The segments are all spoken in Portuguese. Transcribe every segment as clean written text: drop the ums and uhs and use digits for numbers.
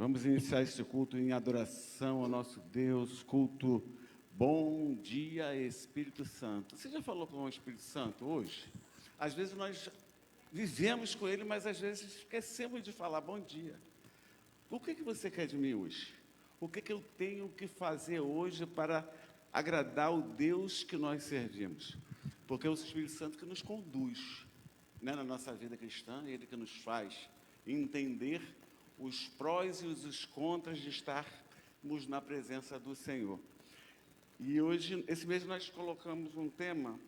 Vamos iniciar este culto em adoração ao nosso Deus, culto Bom Dia Espírito Santo. Você já falou com o Espírito Santo hoje? Às vezes nós vivemos com ele, mas às vezes esquecemos de falar bom dia. O que você quer de mim hoje? O que eu tenho que fazer hoje para agradar o Deus que nós servimos? Porque é o Espírito Santo que nos conduz, né, na nossa vida cristã, ele que nos faz entender os prós e os contras de estarmos na presença do Senhor. E hoje, esse mês, nós colocamos um tema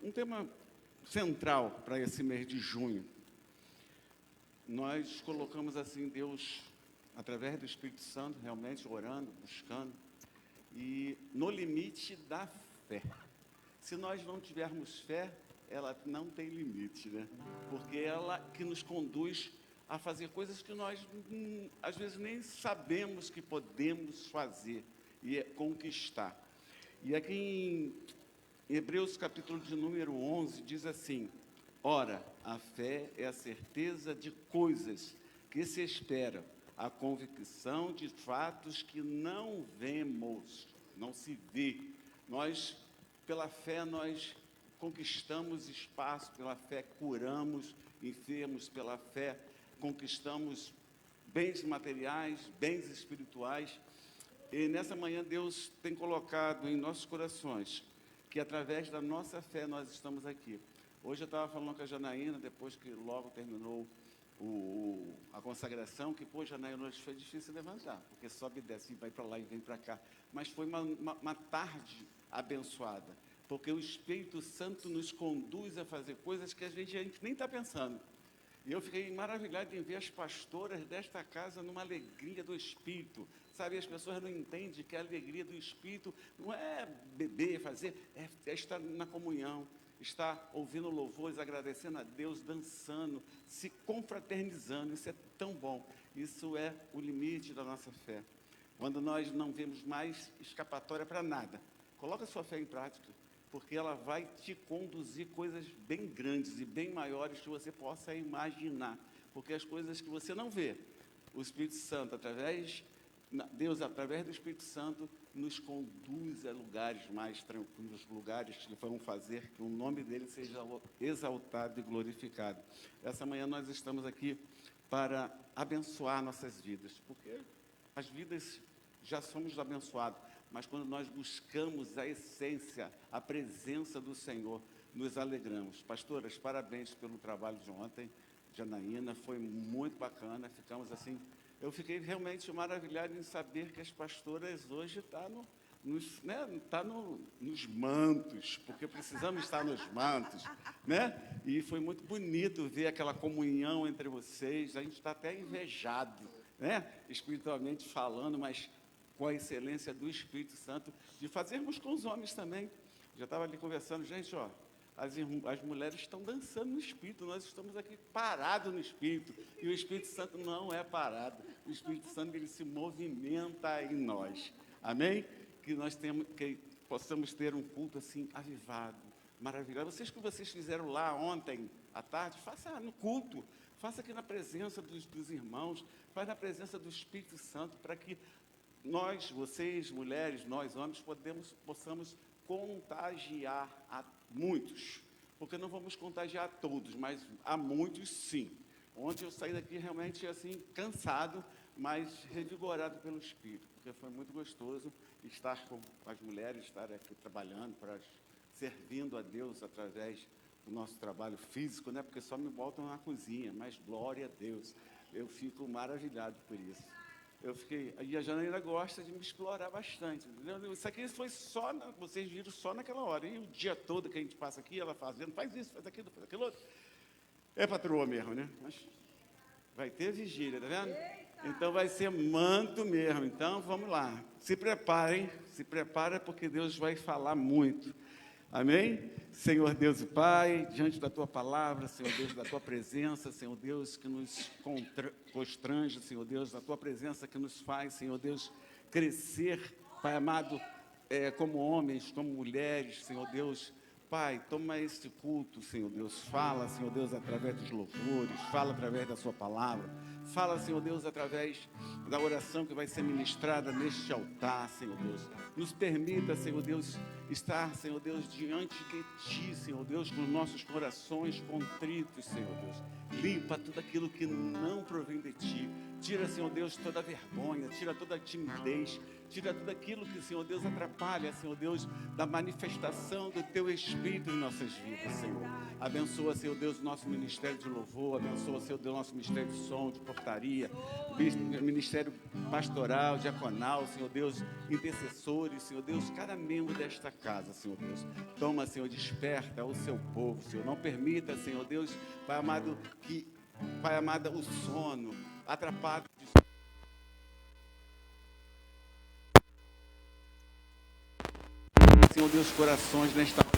central para esse mês de junho. Nós colocamos assim, Deus, através do Espírito Santo, realmente orando, buscando, e no limite da fé. Se nós não tivermos fé, ela não tem limite, né? Porque ela que nos conduz a fazer coisas que nós, às vezes, nem sabemos que podemos fazer e conquistar. E aqui em Hebreus, capítulo de número 11, diz assim: ora, a fé é a certeza de coisas que se esperam, a convicção de fatos que não vemos, não se vê. Nós, pela fé, nós conquistamos espaço, pela fé curamos enfermos, pela fé conquistamos bens materiais, bens espirituais. E nessa manhã Deus tem colocado em nossos corações que através da nossa fé nós estamos aqui. Hoje eu estava falando com a Janaína, depois que logo terminou a consagração, que, pô, Janaína, hoje foi difícil levantar, porque sobe e desce, vai para lá e vem para cá. Mas foi uma tarde abençoada, porque o Espírito Santo nos conduz a fazer coisas que a gente nem está pensando. E eu fiquei maravilhado em ver as pastoras desta casa numa alegria do Espírito. Sabe, as pessoas não entendem que a alegria do Espírito não é beber, fazer, é estar na comunhão, estar ouvindo louvores, agradecendo a Deus, dançando, se confraternizando. Isso é tão bom. Isso é o limite da nossa fé. Quando nós não vemos mais escapatória para nada, coloca a sua fé em prática, porque ela vai te conduzir coisas bem grandes e bem maiores que você possa imaginar. Porque as coisas que você não vê, o Espírito Santo, Deus, através do Espírito Santo, nos conduz a lugares mais tranquilos, lugares que vão fazer que o nome dele seja exaltado e glorificado. Essa manhã nós estamos aqui para abençoar nossas vidas, porque as vidas já somos abençoados, mas quando nós buscamos a essência, a presença do Senhor, nos alegramos. Pastoras, parabéns pelo trabalho de ontem, Janaína, foi muito bacana, ficamos assim, eu fiquei realmente maravilhado em saber que as pastoras hoje estão nos mantos, porque precisamos estar nos mantos, né? E foi muito bonito ver aquela comunhão entre vocês, a gente está até invejado, né? Espiritualmente falando, mas com a excelência do Espírito Santo, de fazermos com os homens também. Já estava ali conversando, gente, ó, as mulheres estão dançando no Espírito, nós estamos aqui parados no Espírito, e o Espírito Santo não é parado, o Espírito Santo, ele se movimenta em nós, amém? Que possamos ter um culto assim, avivado, maravilhoso. Vocês fizeram lá ontem à tarde, faça no culto, faça aqui na presença dos irmãos, faz na presença do Espírito Santo, para que nós, vocês, mulheres, nós, homens, possamos contagiar a muitos, porque não vamos contagiar a todos, mas a muitos sim. Ontem eu saí daqui realmente assim, cansado, mas revigorado pelo Espírito, porque foi muito gostoso estar com as mulheres, estar aqui trabalhando, servindo a Deus através do nosso trabalho físico, né? Porque só me botam na cozinha, mas glória a Deus, eu fico maravilhado por isso. E a Janaína gosta de me explorar bastante, entendeu? Isso aqui foi vocês viram só naquela hora, e o dia todo que a gente passa aqui, ela fazendo, faz isso, faz aquilo outro. É patroa mesmo, né? Mas vai ter vigília, tá vendo? Então vai ser manto mesmo, então vamos lá. Se preparem, porque Deus vai falar muito. Amém? Senhor Deus e Pai, diante da Tua palavra, Senhor Deus, da Tua presença, Senhor Deus, que nos constrange, Senhor Deus, da Tua presença que nos faz, Senhor Deus, crescer, Pai amado, como homens, como mulheres, Senhor Deus. Pai, toma esse culto, Senhor Deus, fala, Senhor Deus, através dos louvores, fala através da Sua palavra, Fala, Senhor Deus, através da oração que vai ser ministrada neste altar, Senhor Deus. Nos permita, Senhor Deus, estar, Senhor Deus, diante de Ti, Senhor Deus, com nossos corações contritos, Senhor Deus. Limpa tudo aquilo que não provém de Ti. Tira, Senhor Deus, toda a vergonha, tira toda a timidez, tira tudo aquilo que, Senhor Deus, atrapalha, Senhor Deus, da manifestação do Teu Espírito em nossas vidas, Senhor. Abençoa, Senhor Deus, o nosso ministério de louvor, abençoa, Senhor Deus, o nosso ministério de som, de portaria, ministério pastoral, diaconal, Senhor Deus, intercessores, Senhor Deus, cada membro desta casa, Senhor Deus. Toma, Senhor, desperta o seu povo, Senhor. Não permita, Senhor Deus, Pai amado, Pai amada, o sono atrapalhe. Senhor Deus, corações nesta hora.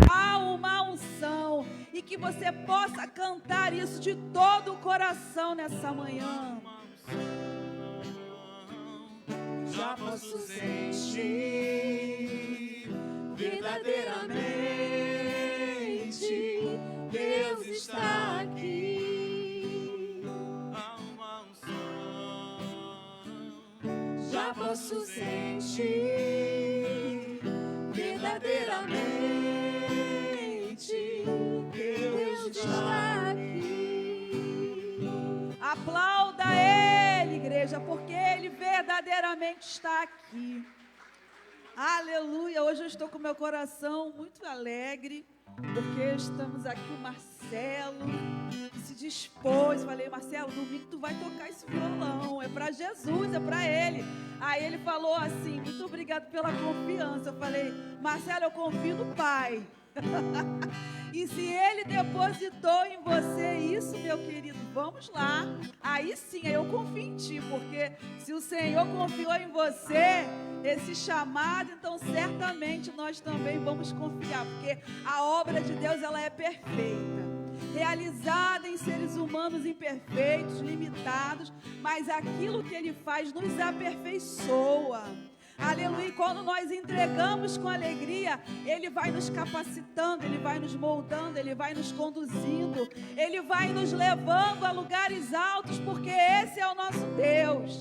Há uma unção e que você possa cantar isso de todo o coração nessa manhã. Já posso sentir verdadeiramente Deus está aqui. Há uma unção. Já posso sentir verdadeiramente Deus está aqui. Aplauda Ele, igreja, porque Ele verdadeiramente está aqui. Aleluia! Hoje eu estou com meu coração muito alegre, porque estamos aqui, o Marcelo, que se dispôs. Falei, Marcelo, domingo tu vai tocar esse violão, é para Jesus, é para Ele. Aí ele falou assim, muito obrigado pela confiança. Eu falei, Marcelo, eu confio no Pai. E se Ele depositou em você isso, meu querido, vamos lá. Aí sim, eu confio em ti, porque se o Senhor confiou em você esse chamado, então certamente nós também vamos confiar, porque a obra de Deus, ela é perfeita, realizada em seres humanos imperfeitos, limitados, mas aquilo que Ele faz nos aperfeiçoa. Aleluia, e quando nós entregamos com alegria, Ele vai nos capacitando, Ele vai nos moldando, Ele vai nos conduzindo, Ele vai nos levando a lugares altos, porque esse é o nosso Deus.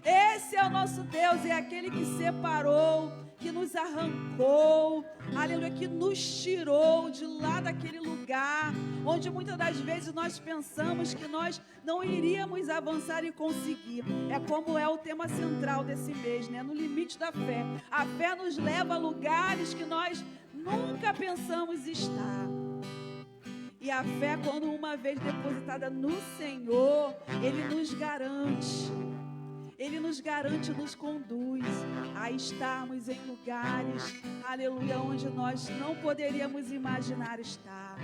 Esse é o nosso Deus, é aquele que separou, que nos arrancou, aleluia, que nos tirou de lá daquele lugar, onde muitas das vezes nós pensamos que nós não iríamos avançar e conseguir. É como é o tema central desse mês, né? No limite da fé. A fé nos leva a lugares que nós nunca pensamos estar. E a fé, quando uma vez depositada no Senhor, Ele nos garante. Ele nos garante, nos conduz a estarmos em lugares, aleluia, onde nós não poderíamos imaginar estar.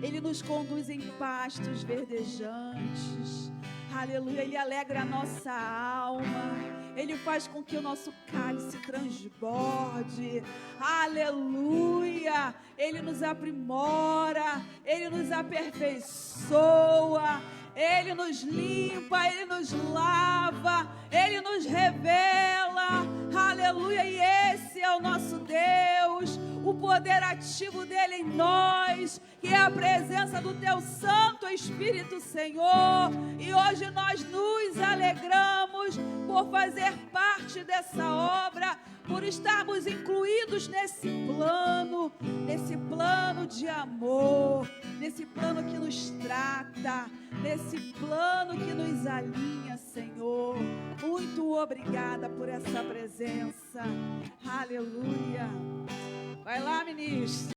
Ele nos conduz em pastos verdejantes, aleluia, Ele alegra a nossa alma, Ele faz com que o nosso cálice transborde, aleluia, Ele nos aprimora, Ele nos aperfeiçoa, Ele nos limpa, Ele nos lava, Ele nos revela, aleluia, e esse é o nosso Deus, o poder ativo dEle em nós, que é a presença do Teu Santo Espírito, Senhor, e hoje nós nos alegramos por fazer parte dessa obra, por estarmos incluídos nesse plano de amor, nesse plano que nos trata, nesse plano que nos alinha, Senhor. Muito obrigada por essa presença. Aleluia. Vai lá, ministro.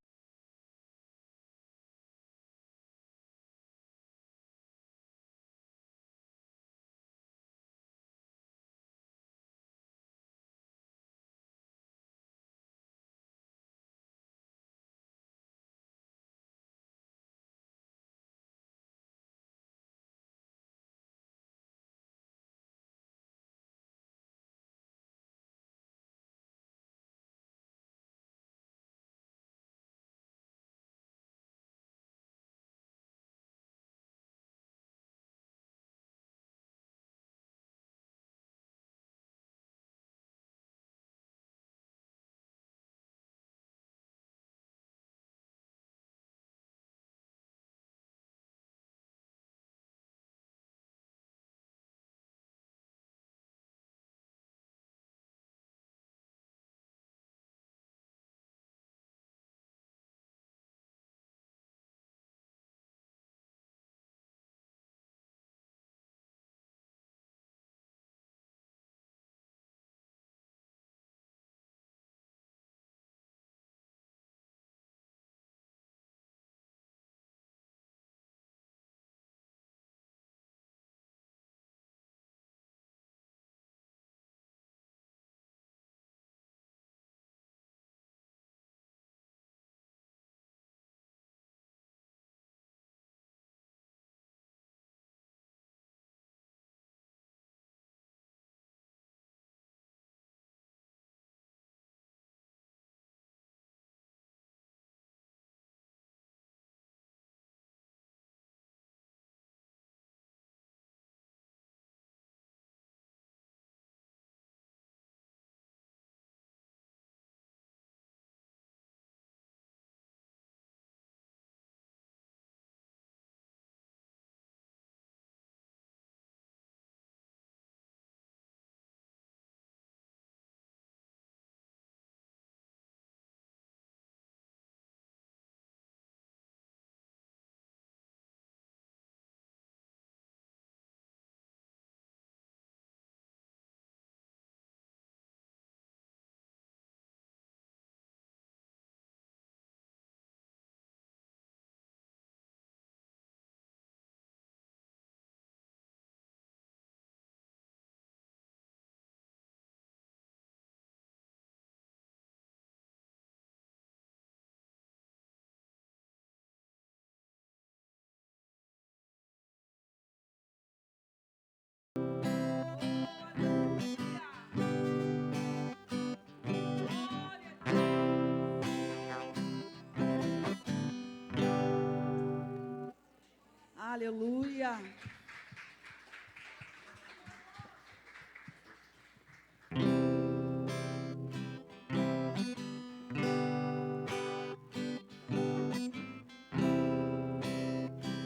Aleluia.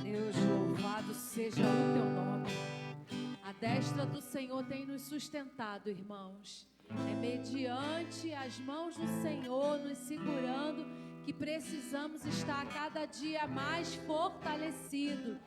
Deus, louvado seja o teu nome. A destra do Senhor tem nos sustentado, irmãos. É mediante as mãos do Senhor nos segurando que precisamos estar cada dia mais fortalecidos.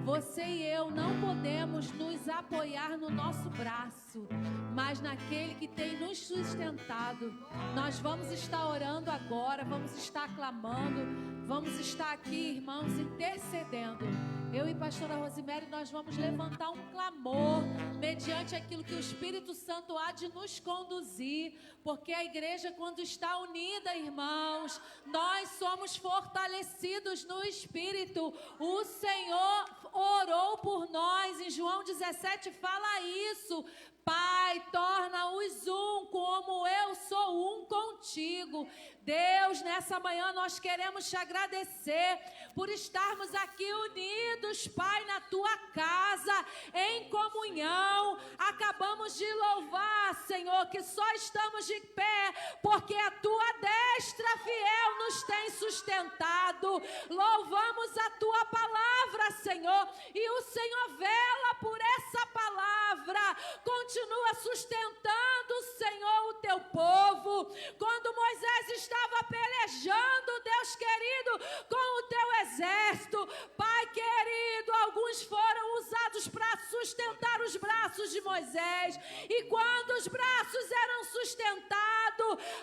Você e eu não podemos nos apoiar no nosso braço, mas naquele que tem nos sustentado. Nós vamos estar orando agora, vamos estar clamando, vamos estar aqui, irmãos, intercedendo. Eu e pastora Rosemary, nós vamos levantar um clamor mediante aquilo que o Espírito Santo há de nos conduzir, porque a igreja, quando está unida, irmãos, nós somos fortalecidos no Espírito. O Senhor orou por nós, em João 17 fala isso. Pai, torna-os um, como eu sou um contigo. Deus, nessa manhã nós queremos te agradecer por estarmos aqui unidos, Pai, na tua casa, em comunhão. Acabamos de louvar, Senhor, que só estamos de pé porque a tua destra fiel nos tem sustentado. Louvamos a tua palavra, Senhor, e o Senhor vela por essa palavra. Continua sustentando, Senhor, o teu povo. Quando Moisés estava pelejando, Deus querido, com o teu exército, Pai querido, alguns foram usados para sustentar os braços de Moisés. E quando os braços eram sustentados,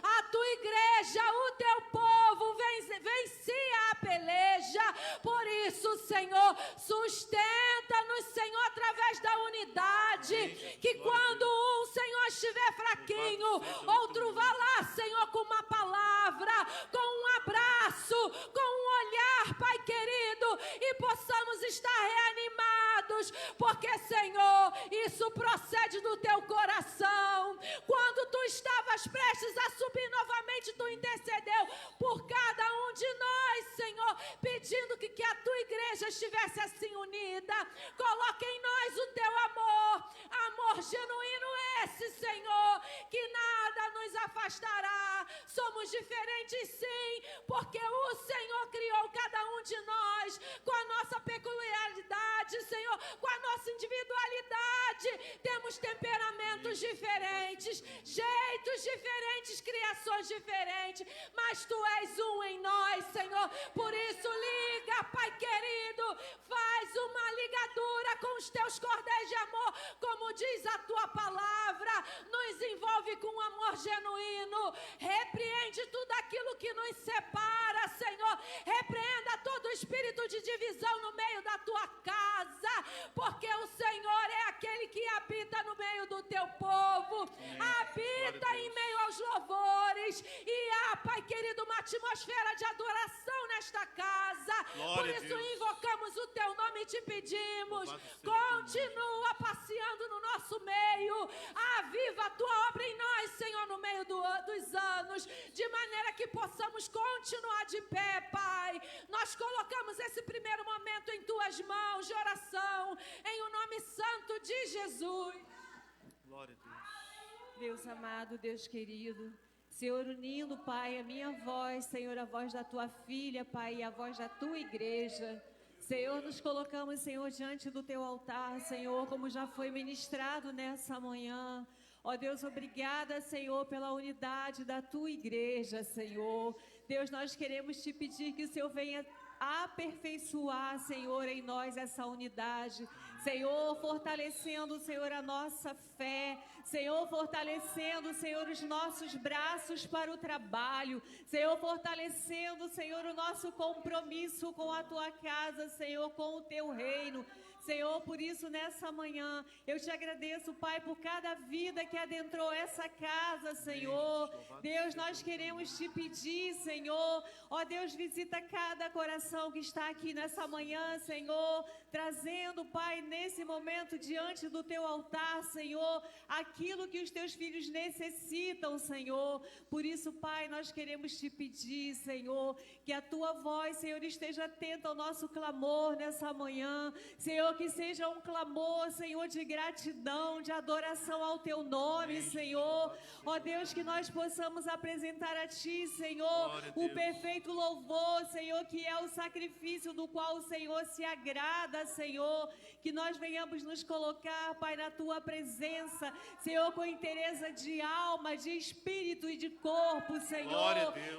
a tua igreja, o teu povo vencia a peleja. Por isso, Senhor, sustenta-nos, Senhor, através da unidade. Que quando um, Senhor, estiver fraquinho, outro vá lá, Senhor, com uma palavra, com um abraço, com um olhar, Pai querido, e possamos estar reanimados, porque, Senhor, isso procede do teu coração. Quando tu estavas prestes a subir novamente, tu intercedeu por cada um de nós, Senhor, pedindo que a tua igreja estivesse assim unida. Coloca em nós o teu amor genuíno esse, Senhor, que nada nos afastará. Somos diferentes, sim, porque o Senhor criou cada um de nós com a nossa peculiaridade, Senhor, com a nossa individualidade. Temos temperamentos diferentes, jeitos diferentes, criações diferentes, mas tu és um em nós, Senhor. Por isso, liga, Pai querido, faz uma ligadura com os teus cordéis de amor, como diz a tua palavra, nos envolve com um amor genuíno, repreende tudo aquilo que nos separa, Senhor, repreenda todo espírito de divisão no meio da tua casa, porque o Senhor é aquele que habita no meio do teu povo, habita em meio aos louvores, e há, Pai querido, uma atmosfera de adoração nesta casa. Por isso invocamos o teu nome e te pedimos, continua passeando no nosso meio, aviva a tua obra em nós, Senhor, no meio dos anos, de maneira que possamos continuar de pé, Pai. Nós colocamos esse primeiro momento em tuas mãos de oração, em o nome santo de Jesus. Glória a Deus. Deus amado, Deus querido, Senhor, unindo, Pai, a minha voz, Senhor, a voz da tua filha, Pai, e a voz da tua igreja. Senhor, nos colocamos, Senhor, diante do teu altar, Senhor, como já foi ministrado nessa manhã. Ó Deus, obrigada, Senhor, pela unidade da tua igreja, Senhor. Deus, nós queremos te pedir que o Senhor venha aperfeiçoar, Senhor, em nós essa unidade. Senhor, fortalecendo, Senhor, a nossa fé. Senhor, fortalecendo, Senhor, os nossos braços para o trabalho. Senhor, fortalecendo, Senhor, o nosso compromisso com a tua casa, Senhor, com o teu reino. Senhor, por isso nessa manhã eu te agradeço, Pai, por cada vida que adentrou essa casa, Senhor. Deus, nós queremos te pedir, Senhor, ó Deus, visita cada coração que está aqui nessa manhã, Senhor, trazendo, Pai, nesse momento diante do teu altar, Senhor, aquilo que os teus filhos necessitam, Senhor. Por isso, Pai, nós queremos te pedir, Senhor, que a tua voz, Senhor, esteja atenta ao nosso clamor nessa manhã, Senhor, que seja um clamor, Senhor, de gratidão, de adoração ao teu nome, Senhor. Ó Deus, que nós possamos apresentar a ti, Senhor, o perfeito louvor, Senhor, que é o sacrifício do qual o Senhor se agrada, Senhor. Que nós venhamos nos colocar, Pai, na tua presença, Senhor, com inteireza de alma, de espírito e de corpo, Senhor.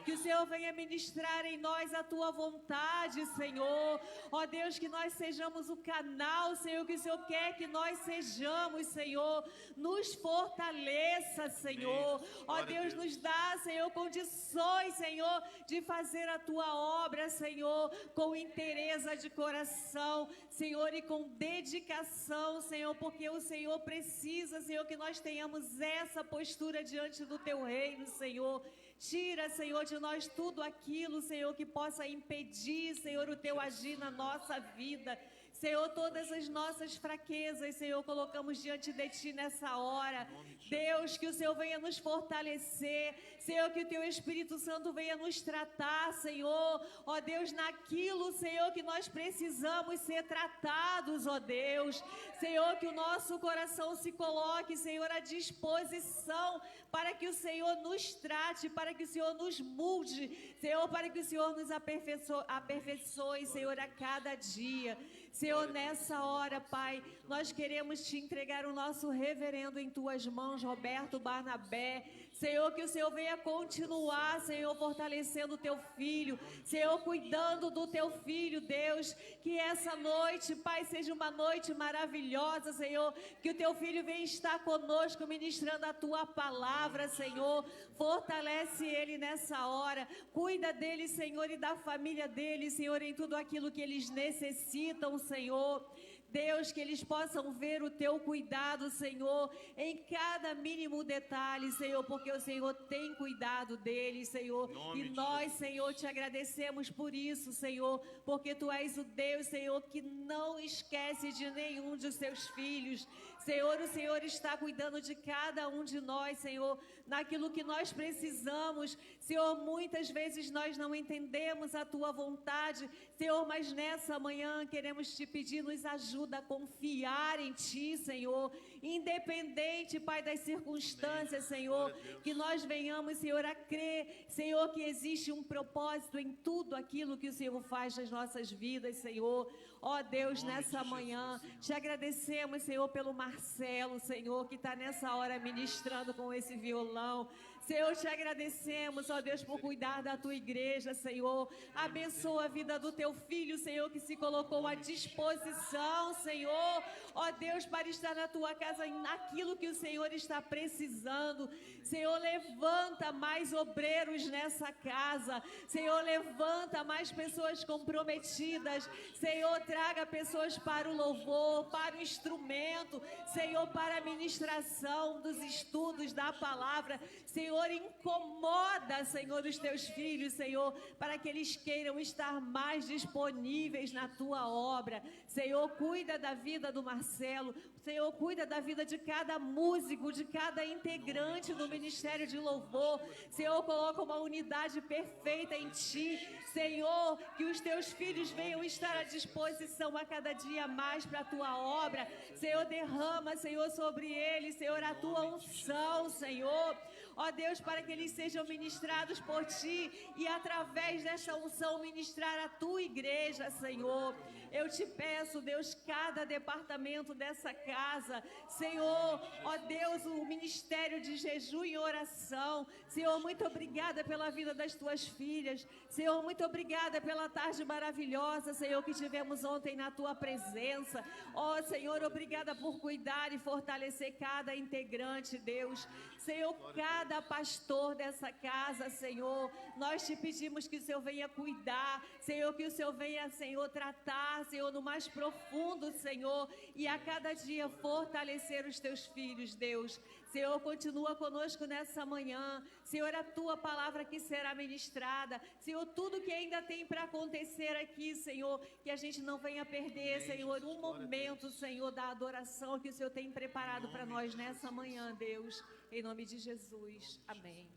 Que o Senhor venha ministrar em nós a tua vontade, Senhor. Ó Deus, que nós sejamos o canal, Senhor, que o Senhor quer que nós sejamos, Senhor. Nos fortaleça, Senhor. Ó Deus, nos dá, Senhor, condições, Senhor, de fazer a tua obra, Senhor, com inteireza de coração, Senhor, e com dedicação, Senhor, porque o Senhor precisa, Senhor, que nós tenhamos essa postura diante do teu reino, Senhor. Tira, Senhor, de nós tudo aquilo, Senhor, que possa impedir, Senhor, o teu agir na nossa vida. Senhor, todas as nossas fraquezas, Senhor, colocamos diante de ti nessa hora. Deus, que o Senhor venha nos fortalecer. Senhor, que o teu Espírito Santo venha nos tratar, Senhor. Ó Deus, naquilo, Senhor, que nós precisamos ser tratados, ó Deus. Senhor, que o nosso coração se coloque, Senhor, à disposição para que o Senhor nos trate, para que o Senhor nos mulde, Senhor, para que o Senhor nos aperfeiçoe, Senhor, a cada dia. Senhor, nessa hora, Pai, nós queremos te entregar o nosso reverendo em tuas mãos, Roberto Barnabé. Senhor, que o Senhor venha continuar, Senhor, fortalecendo o teu filho, Senhor, cuidando do teu filho, Deus, que essa noite, Pai, seja uma noite maravilhosa, Senhor, que o teu filho venha estar conosco, ministrando a tua palavra, Senhor, fortalece ele nessa hora, cuida dele, Senhor, e da família dele, Senhor, em tudo aquilo que eles necessitam, Senhor. Deus, que eles possam ver o teu cuidado, Senhor, em cada mínimo detalhe, Senhor, porque o Senhor tem cuidado deles, Senhor, e nós, Senhor, te agradecemos por isso, Senhor, porque tu és o Deus, Senhor, que não esquece de nenhum de seus filhos. Senhor, o Senhor está cuidando de cada um de nós, Senhor, naquilo que nós precisamos. Senhor, muitas vezes nós não entendemos a tua vontade, Senhor, mas nessa manhã queremos te pedir, nos ajuda a confiar em ti, Senhor, independente, Pai, das circunstâncias, Senhor, que nós venhamos, Senhor, a crer, Senhor, que existe um propósito em tudo aquilo que o Senhor faz nas nossas vidas, Senhor. Ó Deus, nessa manhã, te agradecemos, Senhor, pelo Marcelo, Senhor, que está nessa hora ministrando com esse violão. Senhor, te agradecemos, ó Deus, por cuidar da tua igreja, Senhor. Abençoa a vida do teu filho, Senhor, que se colocou à disposição, Senhor. Ó Deus, para estar na tua casa, naquilo que o Senhor está precisando. Senhor, levanta mais obreiros nessa casa. Senhor, levanta mais pessoas comprometidas. Senhor, traga pessoas para o louvor, para o instrumento. Senhor, para a ministração dos estudos da palavra. Senhor, incomoda, Senhor, os teus filhos, Senhor, para que eles queiram estar mais disponíveis na tua obra. Senhor, cuida da vida do Marcelo. Senhor, cuida da vida de cada músico, de cada integrante do Ministério de Louvor. Senhor, coloca uma unidade perfeita em ti. Senhor, que os teus filhos venham estar à disposição a cada dia mais para a tua obra. Senhor, derrama, Senhor, sobre eles, Senhor, a tua unção, Senhor. Ó Deus, para que eles sejam ministrados por ti e através dessa unção ministrar a tua igreja, Senhor. Eu te peço, Deus, cada departamento dessa casa, Senhor, ó Deus, o ministério de jejum e oração. Senhor, muito obrigada pela vida das tuas filhas. Senhor, muito obrigada pela tarde maravilhosa, Senhor, que tivemos ontem na tua presença. Ó Senhor, obrigada por cuidar e fortalecer cada integrante, Deus. Senhor, cada pastor dessa casa, Senhor, nós te pedimos que o Senhor venha cuidar, Senhor, que o Senhor venha, Senhor, tratar, Senhor, no mais profundo, Senhor, e a cada dia fortalecer os teus filhos, Deus. Senhor, continua conosco nessa manhã. Senhor, a tua palavra que será ministrada. Senhor, tudo que ainda tem para acontecer aqui, Senhor, que a gente não venha perder, Senhor, um momento, Senhor, da adoração que o Senhor tem preparado para nós nessa manhã, Deus. Em nome de Jesus. Amém.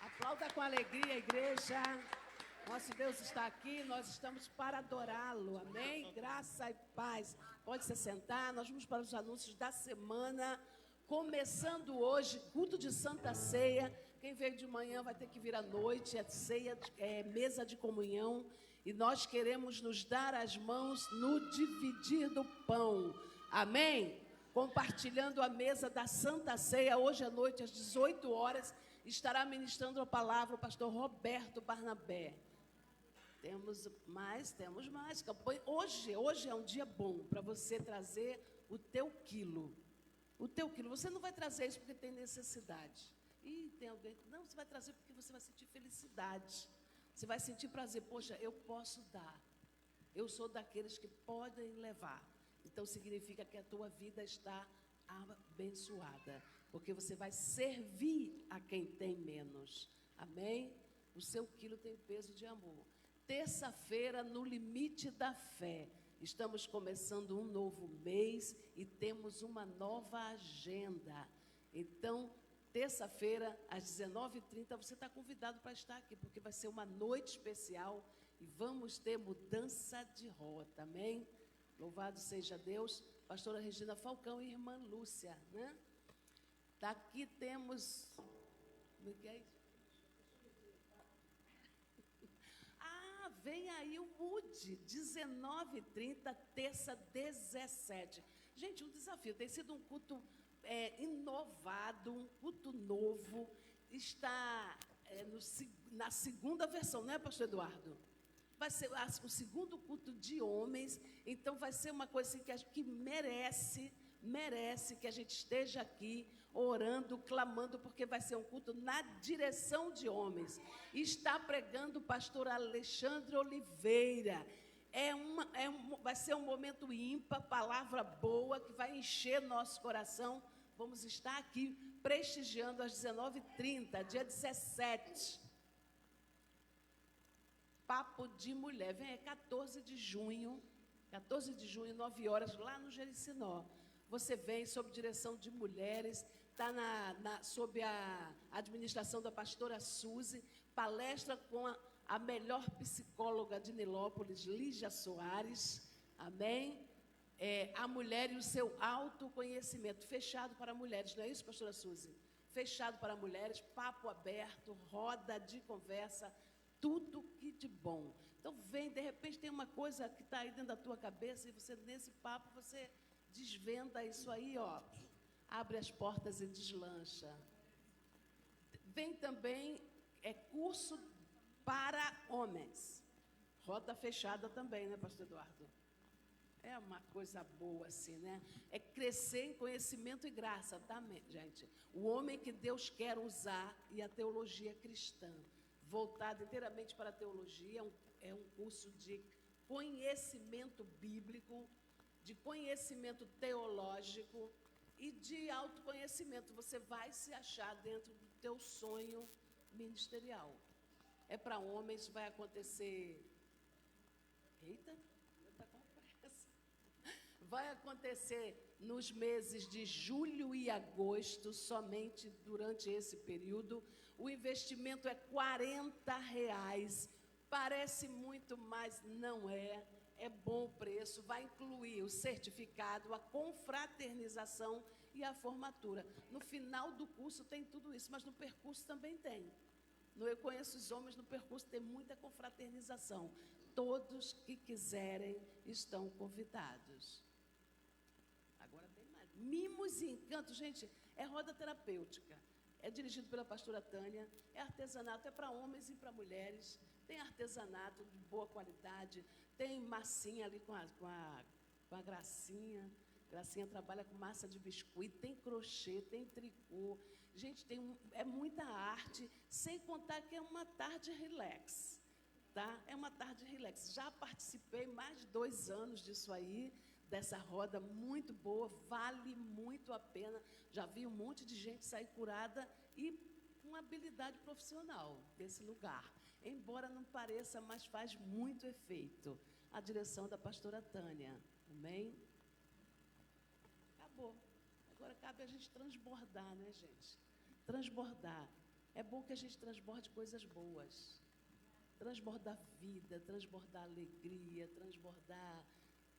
Aplauda com alegria, igreja. Nosso Deus está aqui, nós estamos para adorá-lo, amém? Graça e paz. Pode se sentar, nós vamos para os anúncios da semana. Começando hoje, culto de Santa Ceia. Quem veio de manhã vai ter que vir à noite, é ceia, é mesa de comunhão. E nós queremos nos dar as mãos no dividir do pão, amém? Compartilhando a mesa da Santa Ceia, hoje à noite, às 18 horas, estará ministrando a palavra o pastor Roberto Barnabé. Temos mais. Hoje é um dia bom para você trazer o teu quilo. O teu quilo. Você não vai trazer isso porque tem necessidade. E tem alguém. Não, você vai trazer porque você vai sentir felicidade. Você vai sentir prazer. Poxa, eu posso dar. Eu sou daqueles que podem levar. Então significa que a tua vida está abençoada. Porque você vai servir a quem tem menos. Amém? O seu quilo tem peso de amor. Terça-feira, no limite da fé. Estamos começando um novo mês e temos uma nova agenda. Então, terça-feira, às 19h30, você está convidado para estar aqui, porque vai ser uma noite especial e vamos ter mudança de rota, amém? Louvado seja Deus. Pastora Regina Falcão e irmã Lúcia, né? Daqui temos... Como é que é isso? Vem aí o MUD, 19h30, terça 17. Gente, um desafio. Tem sido um culto inovado, um culto novo. Está na segunda versão, não é, pastor Eduardo? Vai ser o segundo culto de homens. Então, vai ser uma coisa assim, que merece que a gente esteja aqui orando, clamando, porque vai ser um culto na direção de homens. Está pregando o pastor Alexandre Oliveira. Vai ser um momento ímpar, palavra boa, que vai encher nosso coração. Vamos estar aqui prestigiando às 19h30, dia 17. Papo de Mulher. Vem, é 14 de junho, 9 horas, lá no Jericinó. Você vem sob direção de mulheres, está sob a administração da pastora Suzy, palestra com a melhor psicóloga de Nilópolis, Lígia Soares, amém? A mulher e o seu autoconhecimento, fechado para mulheres, não é isso, pastora Suzy? Fechado para mulheres, papo aberto, roda de conversa, tudo que de bom. Então vem, de repente tem uma coisa que está aí dentro da tua cabeça e você, nesse papo, você desvenda isso aí, ó. Abre as portas e deslancha. Vem também curso para homens. Roda fechada também, né, pastor Eduardo? É uma coisa boa assim, né? É crescer em conhecimento e graça, tá, gente? O homem que Deus quer usar e a teologia cristã. Voltado inteiramente para a teologia, é um curso de conhecimento bíblico, de conhecimento teológico e de autoconhecimento. Você vai se achar dentro do teu sonho ministerial. É para homens, vai acontecer... Eita, está com pressa. Vai acontecer nos meses de julho e agosto, somente durante esse período. O investimento é R$40. Parece muito, mas não é. É bom o preço, vai incluir o certificado, a confraternização e a formatura. No final do curso tem tudo isso, mas no percurso também tem. Eu conheço os homens, no percurso tem muita confraternização. Todos que quiserem estão convidados. Agora tem mais. Mimos e encantos, gente, é roda terapêutica. É dirigido pela pastora Tânia, é artesanato, é para homens e para mulheres. Tem artesanato de boa qualidade, tem massinha ali com a gracinha, Gracinha trabalha com massa de biscuit, tem crochê, tem tricô. Gente, é muita arte, sem contar que é uma tarde relax, tá? É uma tarde relax. Já participei mais de 2 anos disso aí, dessa roda muito boa, vale muito a pena. Já vi um monte de gente sair curada e com habilidade profissional desse lugar. Embora não pareça, mas faz muito efeito. A direção da pastora Tânia. Amém? Acabou. Agora cabe a gente transbordar, né, gente? Transbordar. É bom que a gente transborde coisas boas. Transbordar vida, transbordar alegria, transbordar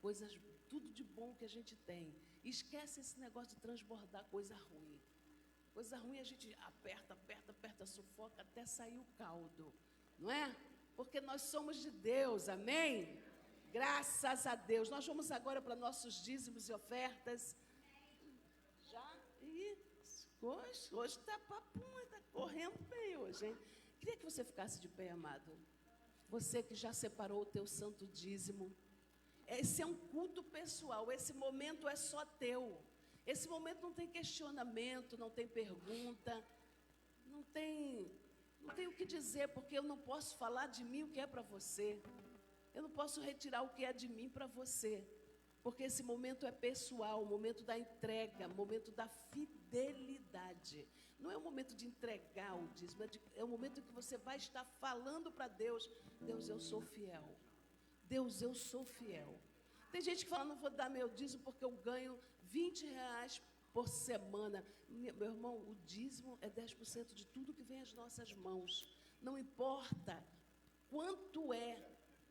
coisas, tudo de bom que a gente tem. Esquece esse negócio de transbordar coisa ruim. Coisa ruim a gente aperta, sufoca até sair o caldo. Não é? Porque nós somos de Deus, amém? Graças a Deus. Nós vamos agora para nossos dízimos e ofertas. Já? Hoje está papum, está correndo bem hoje, hein? Queria que você ficasse de pé, amado. Você que já separou o teu santo dízimo. Esse é um culto pessoal, esse momento é só teu. Esse momento não tem questionamento, não tem pergunta, não tem o que dizer, porque eu não posso falar de mim o que é para você. Eu não posso retirar o que é de mim para você, porque esse momento é pessoal, o momento da entrega, o momento da fidelidade. Não é o momento de entregar o dízimo, é o momento em que você vai estar falando para Deus: Deus, eu sou fiel. Deus, eu sou fiel. Tem gente que fala: não vou dar meu dízimo porque eu ganho R$20 por semana. Meu irmão, o dízimo é 10% de tudo que vem às nossas mãos. Não importa quanto é,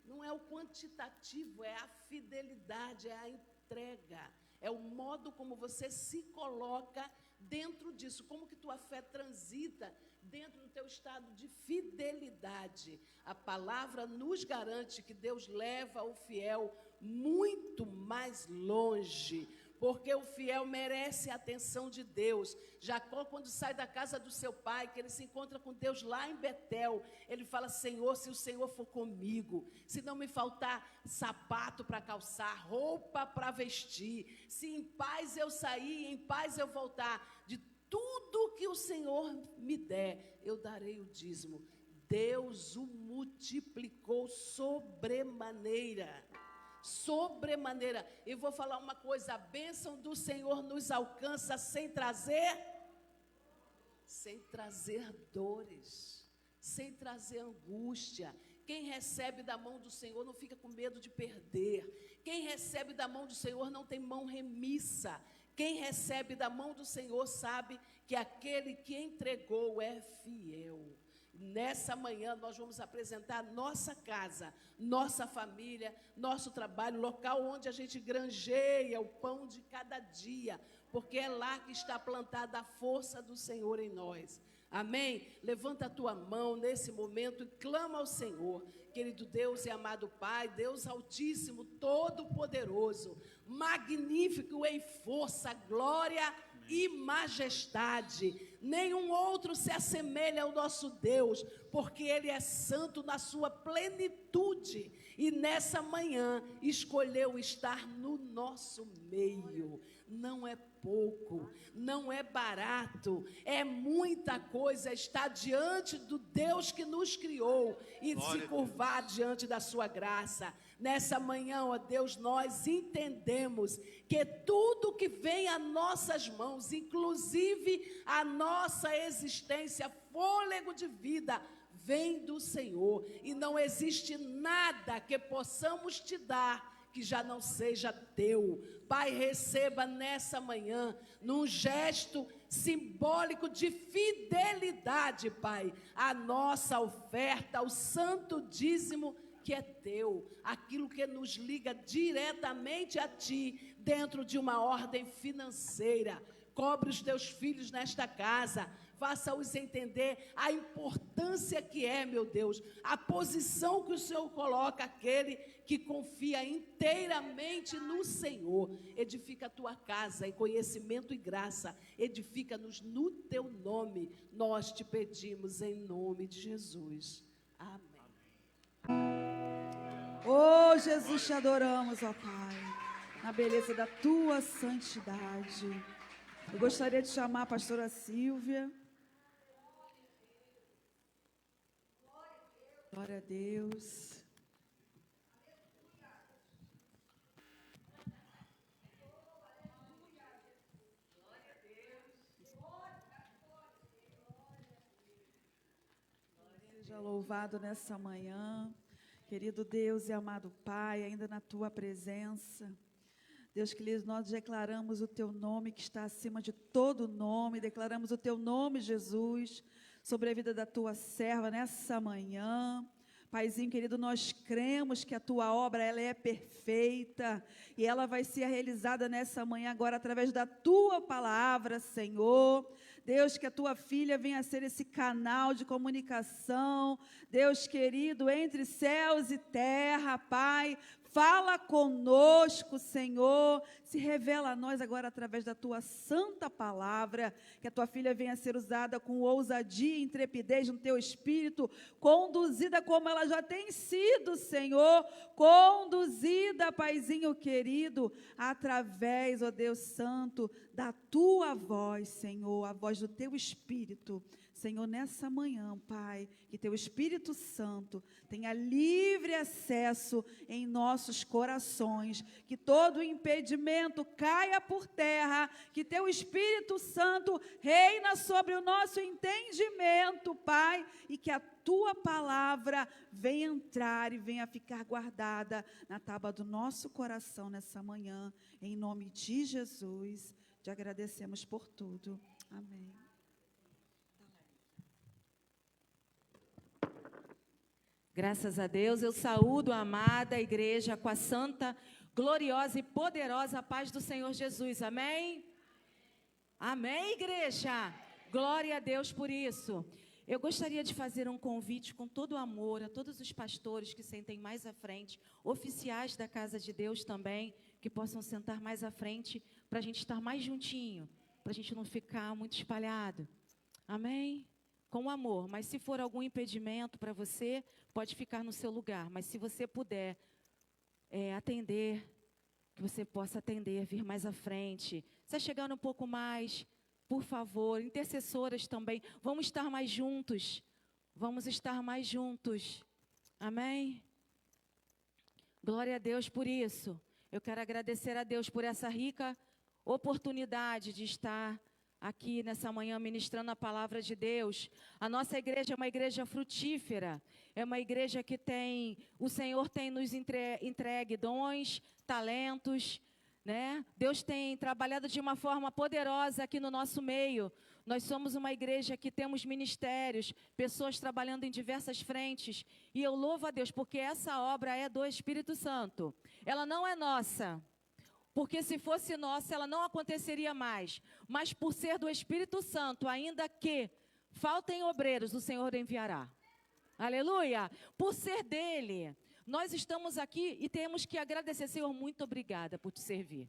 não é o quantitativo, é a fidelidade, é a entrega, é o modo como você se coloca dentro disso, como que tua fé transita dentro do teu estado de fidelidade. A palavra nos garante que Deus leva o fiel muito mais longe, porque o fiel merece a atenção de Deus. Jacó, quando sai da casa do seu pai, que ele se encontra com Deus lá em Betel, ele fala: Senhor, se o Senhor for comigo, se não me faltar sapato para calçar, roupa para vestir, se em paz eu sair, em paz eu voltar, de tudo que o Senhor me der, eu darei o dízimo. Deus o multiplicou sobremaneira. Sobremaneira. Eu vou falar uma coisa: a bênção do Senhor nos alcança sem trazer dores, sem trazer angústia. Quem recebe da mão do Senhor não fica com medo de perder. Quem recebe da mão do Senhor não tem mão remissa. Quem recebe da mão do Senhor sabe que aquele que entregou é fiel. Nessa manhã nós vamos apresentar nossa casa, nossa família, nosso trabalho, local onde a gente granjeia o pão de cada dia, porque é lá que está plantada a força do Senhor em nós. Amém? Levanta a tua mão nesse momento e clama ao Senhor. Querido Deus e amado Pai, Deus Altíssimo, Todo-Poderoso, magnífico em força, glória e majestade. Nenhum outro se assemelha ao nosso Deus, porque Ele é santo na sua plenitude. E nessa manhã escolheu estar no nosso meio. Não é pouco, não é barato, é muita coisa estar diante do Deus que nos criou e se curvar diante da sua graça. Nessa manhã, ó Deus, nós entendemos que tudo que vem a nossas mãos, inclusive a nossa existência, fôlego de vida, vem do Senhor, e não existe nada que possamos te dar que já não seja teu. Pai, receba nessa manhã, num gesto simbólico de fidelidade, Pai, a nossa oferta, o santo dízimo que é teu, aquilo que nos liga diretamente a ti, dentro de uma ordem financeira. Cobre os teus filhos nesta casa, faça-os entender a importância que é, meu Deus, a posição que o Senhor coloca aquele que confia inteiramente no Senhor. Edifica a tua casa em conhecimento e graça, edifica-nos no teu nome, nós te pedimos em nome de Jesus. Amém. Oh, Jesus, te adoramos, ó Pai. na beleza da tua santidade. Eu gostaria de chamar a pastora Silvia. Glória a Deus. Seja louvado nessa manhã, querido Deus e amado Pai, ainda na tua presença. Deus querido, nós declaramos o teu nome que está acima de todo nome, declaramos o teu nome, Jesus, sobre a vida da tua serva nessa manhã. Paizinho querido, nós cremos que a tua obra ela é perfeita e ela vai ser realizada nessa manhã agora através da tua palavra, Senhor. Deus, que a tua filha venha a ser esse canal de comunicação, Deus querido, entre céus e terra, Pai. Fala conosco, Senhor, se revela a nós agora através da tua santa palavra, que a tua filha venha a ser usada com ousadia e intrepidez no teu espírito, conduzida como ela já tem sido, Senhor, conduzida, Paizinho querido, através, ó Deus Santo, da tua voz, Senhor, a voz do teu espírito. Senhor, nessa manhã, Pai, que teu Espírito Santo tenha livre acesso em nossos corações, que todo impedimento caia por terra, que teu Espírito Santo reina sobre o nosso entendimento, Pai, e que a tua palavra venha entrar e venha ficar guardada na tábua do nosso coração nessa manhã, em nome de Jesus. Te agradecemos por tudo. Amém. Graças a Deus, eu saúdo a amada igreja com a santa, gloriosa e poderosa paz do Senhor Jesus. Amém? Amém, igreja? Glória a Deus por isso. Eu gostaria de fazer um convite com todo amor a todos os pastores que sentem mais à frente, oficiais da casa de Deus também, que possam sentar mais à frente, para a gente estar mais juntinho, para a gente não ficar muito espalhado. Amém? Com amor, mas se for algum impedimento para você, pode ficar no seu lugar. Mas se você puder atender, que você possa atender, vir mais à frente. Se chegando um pouco mais, por favor, intercessoras também, vamos estar mais juntos. Vamos estar mais juntos. Amém? Glória a Deus por isso. Eu quero agradecer a Deus por essa rica oportunidade de estar aqui nessa manhã ministrando a palavra de Deus. A nossa igreja é uma igreja frutífera, é uma igreja que o Senhor tem nos entregue dons, talentos, né? Deus tem trabalhado de uma forma poderosa aqui no nosso meio. Nós somos uma igreja que temos ministérios, pessoas trabalhando em diversas frentes, e eu louvo a Deus porque essa obra é do Espírito Santo, ela não é nossa. Porque se fosse nossa, ela não aconteceria mais. Mas por ser do Espírito Santo, ainda que faltem obreiros, o Senhor enviará. Aleluia! Por ser dele, nós estamos aqui e temos que agradecer. Senhor, muito obrigada por te servir.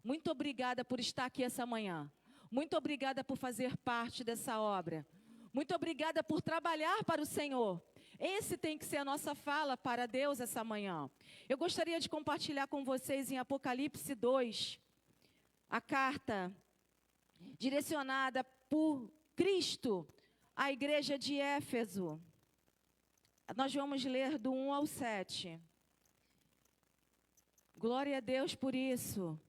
Muito obrigada por estar aqui essa manhã. Muito obrigada por fazer parte dessa obra. Muito obrigada por trabalhar para o Senhor. Esse tem que ser a nossa fala para Deus essa manhã. Eu gostaria de compartilhar com vocês em Apocalipse 2, a carta direcionada por Cristo à igreja de Éfeso. Nós vamos ler do 1 ao 7. Glória a Deus por isso.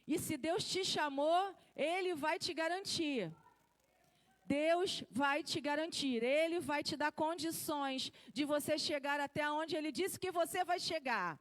E se Deus te chamou, Ele vai te garantir. Deus vai te garantir, Ele vai te dar condições de você chegar até onde Ele disse que você vai chegar.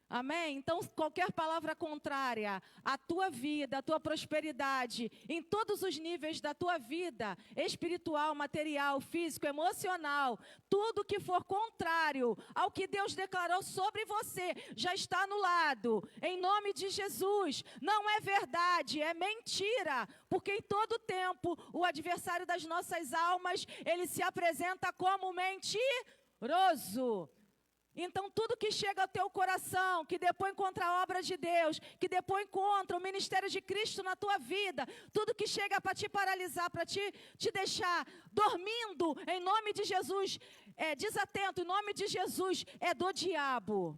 Amém? Então, qualquer palavra contrária à tua vida, à tua prosperidade, em todos os níveis da tua vida, espiritual, material, físico, emocional, tudo que for contrário ao que Deus declarou sobre você, já está anulado. Em nome de Jesus, não é verdade, é mentira, porque em todo tempo o adversário das nossas almas, ele se apresenta como mentiroso. Então, tudo que chega ao teu coração, que depõe contra a obra de Deus, que depõe contra o ministério de Cristo na tua vida, tudo que chega para te paralisar, para te deixar dormindo, em nome de Jesus, desatento, em nome de Jesus, é do diabo.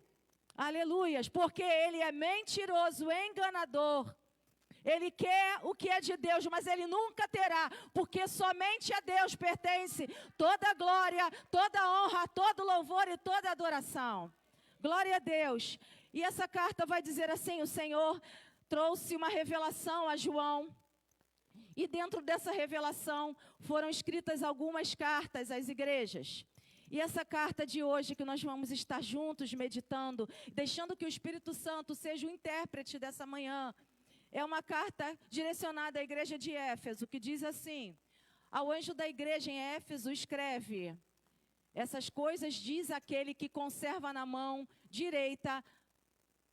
Aleluias, porque ele é mentiroso, enganador. Ele quer o que é de Deus, mas ele nunca terá, porque somente a Deus pertence toda a glória, toda a honra, todo louvor e toda a adoração. Glória a Deus. E essa carta vai dizer assim: o Senhor trouxe uma revelação a João. E dentro dessa revelação foram escritas algumas cartas às igrejas. E essa carta de hoje que nós vamos estar juntos meditando, deixando que o Espírito Santo seja o intérprete dessa manhã, é uma carta direcionada à igreja de Éfeso, que diz assim: ao anjo da igreja em Éfeso escreve: essas coisas diz aquele que conserva na mão direita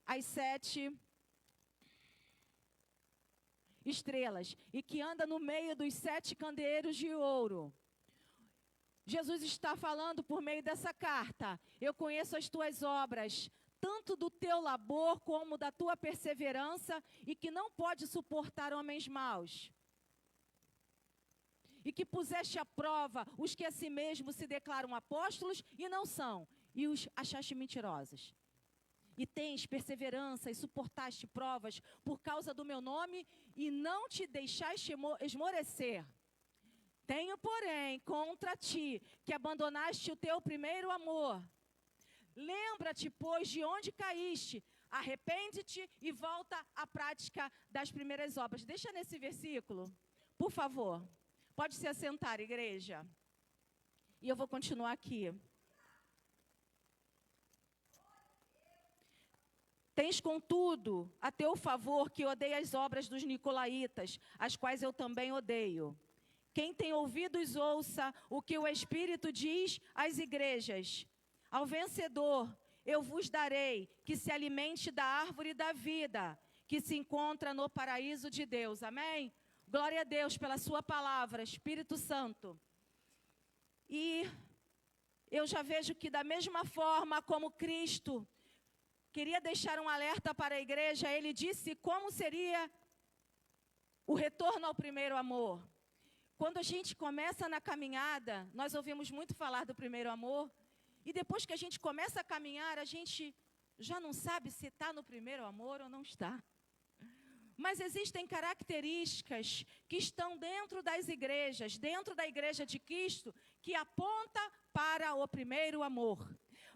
as 7 estrelas e que anda no meio dos 7 candeeiros de ouro. Jesus está falando por meio dessa carta: eu conheço as tuas obras, tanto do teu labor como da tua perseverança, e que não pode suportar homens maus. E que puseste à prova os que a si mesmos se declaram apóstolos e não são, e os achaste mentirosos. E tens perseverança e suportaste provas por causa do meu nome e não te deixaste esmorecer. Tenho, porém, contra ti que abandonaste o teu primeiro amor. Lembra-te, pois, de onde caíste, arrepende-te e volta à prática das primeiras obras. Deixa nesse versículo, por favor. Pode se assentar, igreja. E eu vou continuar aqui. Tens, contudo, a teu favor que odeia as obras dos nicolaítas, as quais eu também odeio. Quem tem ouvidos, ouça o que o Espírito diz às igrejas. Ao vencedor, eu vos darei que se alimente da árvore da vida, que se encontra no paraíso de Deus. Amém? Glória a Deus pela sua palavra, Espírito Santo. E eu já vejo que da mesma forma como Cristo queria deixar um alerta para a igreja, ele disse como seria o retorno ao primeiro amor. Quando a gente começa na caminhada, nós ouvimos muito falar do primeiro amor, e depois que a gente começa a caminhar, a gente já não sabe se está no primeiro amor ou não está. Mas existem características que estão dentro das igrejas, dentro da igreja de Cristo, que aponta para o primeiro amor.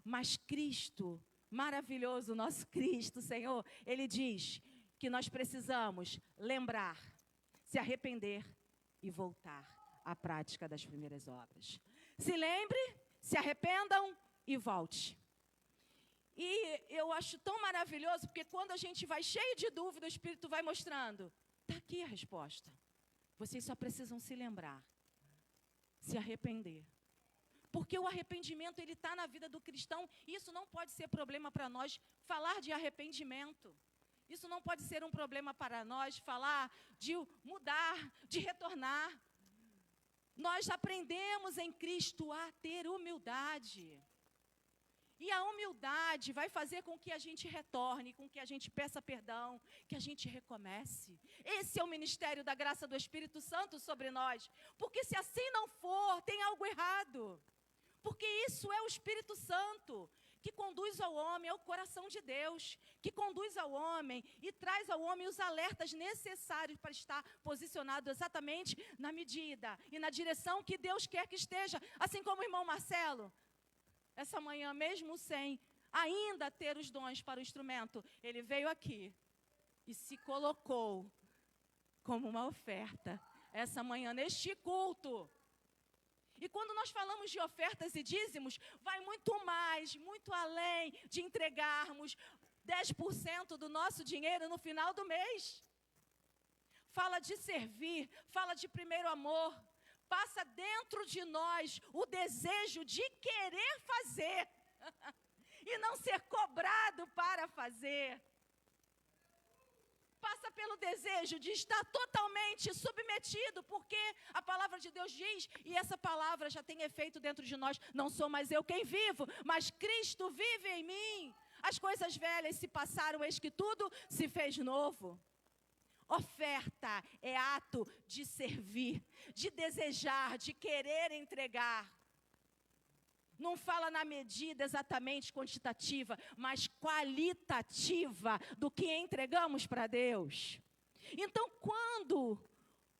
Mas Cristo, maravilhoso, nosso Cristo, Senhor, Ele diz que nós precisamos lembrar, se arrepender e voltar à prática das primeiras obras. Se lembre, se arrependam e volte. E eu acho tão maravilhoso, porque quando a gente vai cheio de dúvida, o Espírito vai mostrando. Está aqui a resposta. Vocês só precisam se lembrar, se arrepender. Porque o arrependimento, ele está na vida do cristão, e isso não pode ser problema para nós falar de arrependimento. Isso não pode ser um problema para nós falar de mudar, de retornar. Nós aprendemos em Cristo a ter humildade. E a humildade vai fazer com que a gente retorne, com que a gente peça perdão, que a gente recomece. Esse é o ministério da graça do Espírito Santo sobre nós. Porque se assim não for, tem algo errado. Porque isso é o Espírito Santo que conduz ao homem ao coração de Deus, que conduz ao homem e traz ao homem os alertas necessários para estar posicionado exatamente na medida e na direção que Deus quer que esteja. Assim como o irmão Marcelo, essa manhã, mesmo sem ainda ter os dons para o instrumento, ele veio aqui e se colocou como uma oferta essa manhã neste culto. E quando nós falamos de ofertas e dízimos, vai muito mais, muito além de entregarmos 10% do nosso dinheiro no final do mês. Fala de servir, fala de primeiro amor. Passa dentro de nós o desejo de querer fazer e não ser cobrado para fazer. Passa pelo desejo de estar totalmente submetido, porque a palavra de Deus diz, e essa palavra já tem efeito dentro de nós, não sou mais eu quem vivo, mas Cristo vive em mim. As coisas velhas se passaram, eis que tudo se fez novo. Oferta é ato de servir, de desejar, de querer entregar. Não fala na medida exatamente quantitativa, mas qualitativa do que entregamos para Deus. Então, quando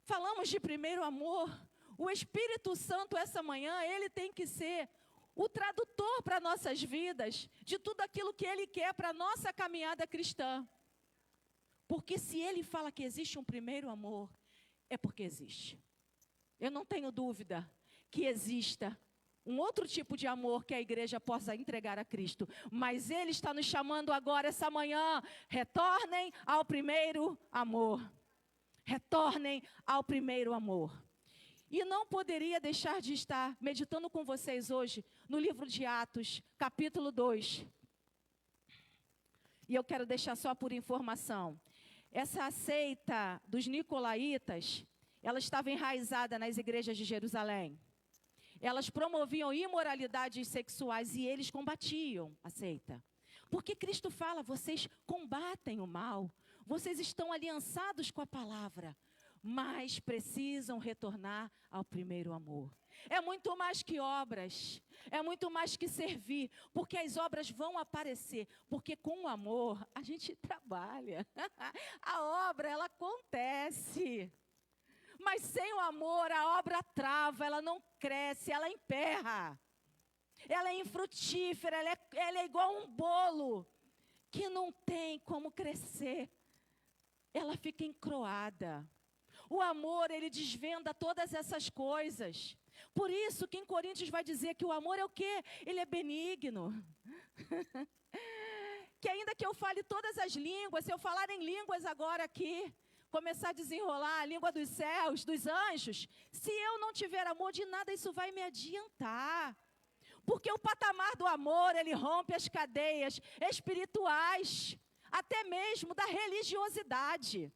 falamos de primeiro amor, o Espírito Santo essa manhã, ele tem que ser o tradutor para nossas vidas, de tudo aquilo que ele quer para a nossa caminhada cristã. Porque se ele fala que existe um primeiro amor, é porque existe. Eu não tenho dúvida que exista um outro tipo de amor que a igreja possa entregar a Cristo. Mas Ele está nos chamando agora, essa manhã, retornem ao primeiro amor. Retornem ao primeiro amor. E não poderia deixar de estar meditando com vocês hoje no livro de Atos, capítulo 2. E eu quero deixar só por informação. Essa seita dos nicolaítas, ela estava enraizada nas igrejas de Jerusalém. Elas promoviam imoralidades sexuais e eles combatiam a seita. Porque Cristo fala, vocês combatem o mal, vocês estão aliançados com a palavra, mas precisam retornar ao primeiro amor. É muito mais que obras, é muito mais que servir, porque as obras vão aparecer, porque com o amor a gente trabalha, a obra ela acontece. Mas sem o amor, a obra trava, ela não cresce, ela emperra. Ela é infrutífera, ela é igual um bolo que não tem como crescer. Ela fica encroada. O amor, ele desvenda todas essas coisas. Por isso que em Coríntios vai dizer que o amor é o quê? Ele é benigno. Que ainda que eu fale todas as línguas, se eu falar em línguas agora aqui, começar a desenrolar a língua dos céus, dos anjos, se eu não tiver amor, de nada isso vai me adiantar. Porque o patamar do amor, ele rompe as cadeias espirituais, até mesmo da religiosidade.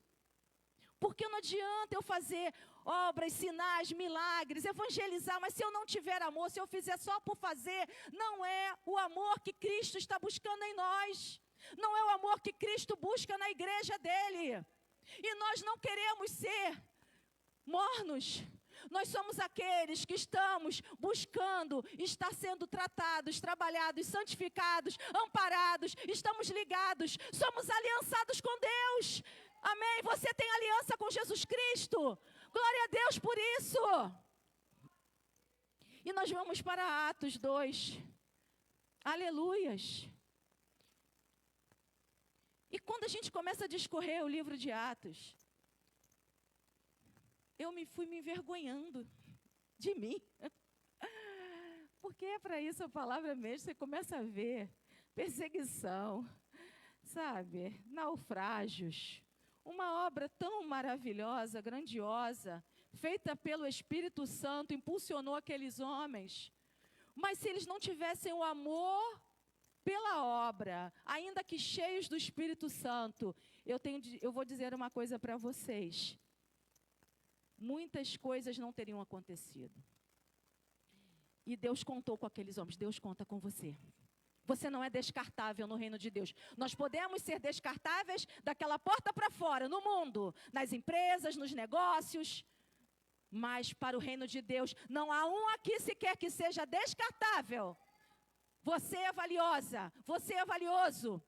Porque não adianta eu fazer obras, sinais, milagres, evangelizar, mas se eu não tiver amor, se eu fizer só por fazer, não é o amor que Cristo está buscando em nós. Não é o amor que Cristo busca na igreja dele. E nós não queremos ser mornos. Nós somos aqueles que estamos buscando estar sendo tratados, trabalhados, santificados, amparados, estamos ligados, somos aliançados com Deus. Amém? Você tem aliança com Jesus Cristo. Glória a Deus por isso. E nós vamos para Atos 2. Aleluias. E quando a gente começa a discorrer o livro de Atos, eu fui me envergonhando de mim. Porque é para isso a palavra mesmo, você começa a ver perseguição, sabe, naufrágios. Uma obra tão maravilhosa, grandiosa, feita pelo Espírito Santo, impulsionou aqueles homens. Mas se eles não tivessem o amor pela obra, ainda que cheios do Espírito Santo, eu vou dizer uma coisa para vocês. Muitas coisas não teriam acontecido. E Deus contou com aqueles homens, Deus conta com você. Você não é descartável no reino de Deus. Nós podemos ser descartáveis daquela porta para fora, no mundo, nas empresas, nos negócios. Mas para o reino de Deus, não há um aqui sequer que seja descartável. Você é valiosa, você é valioso.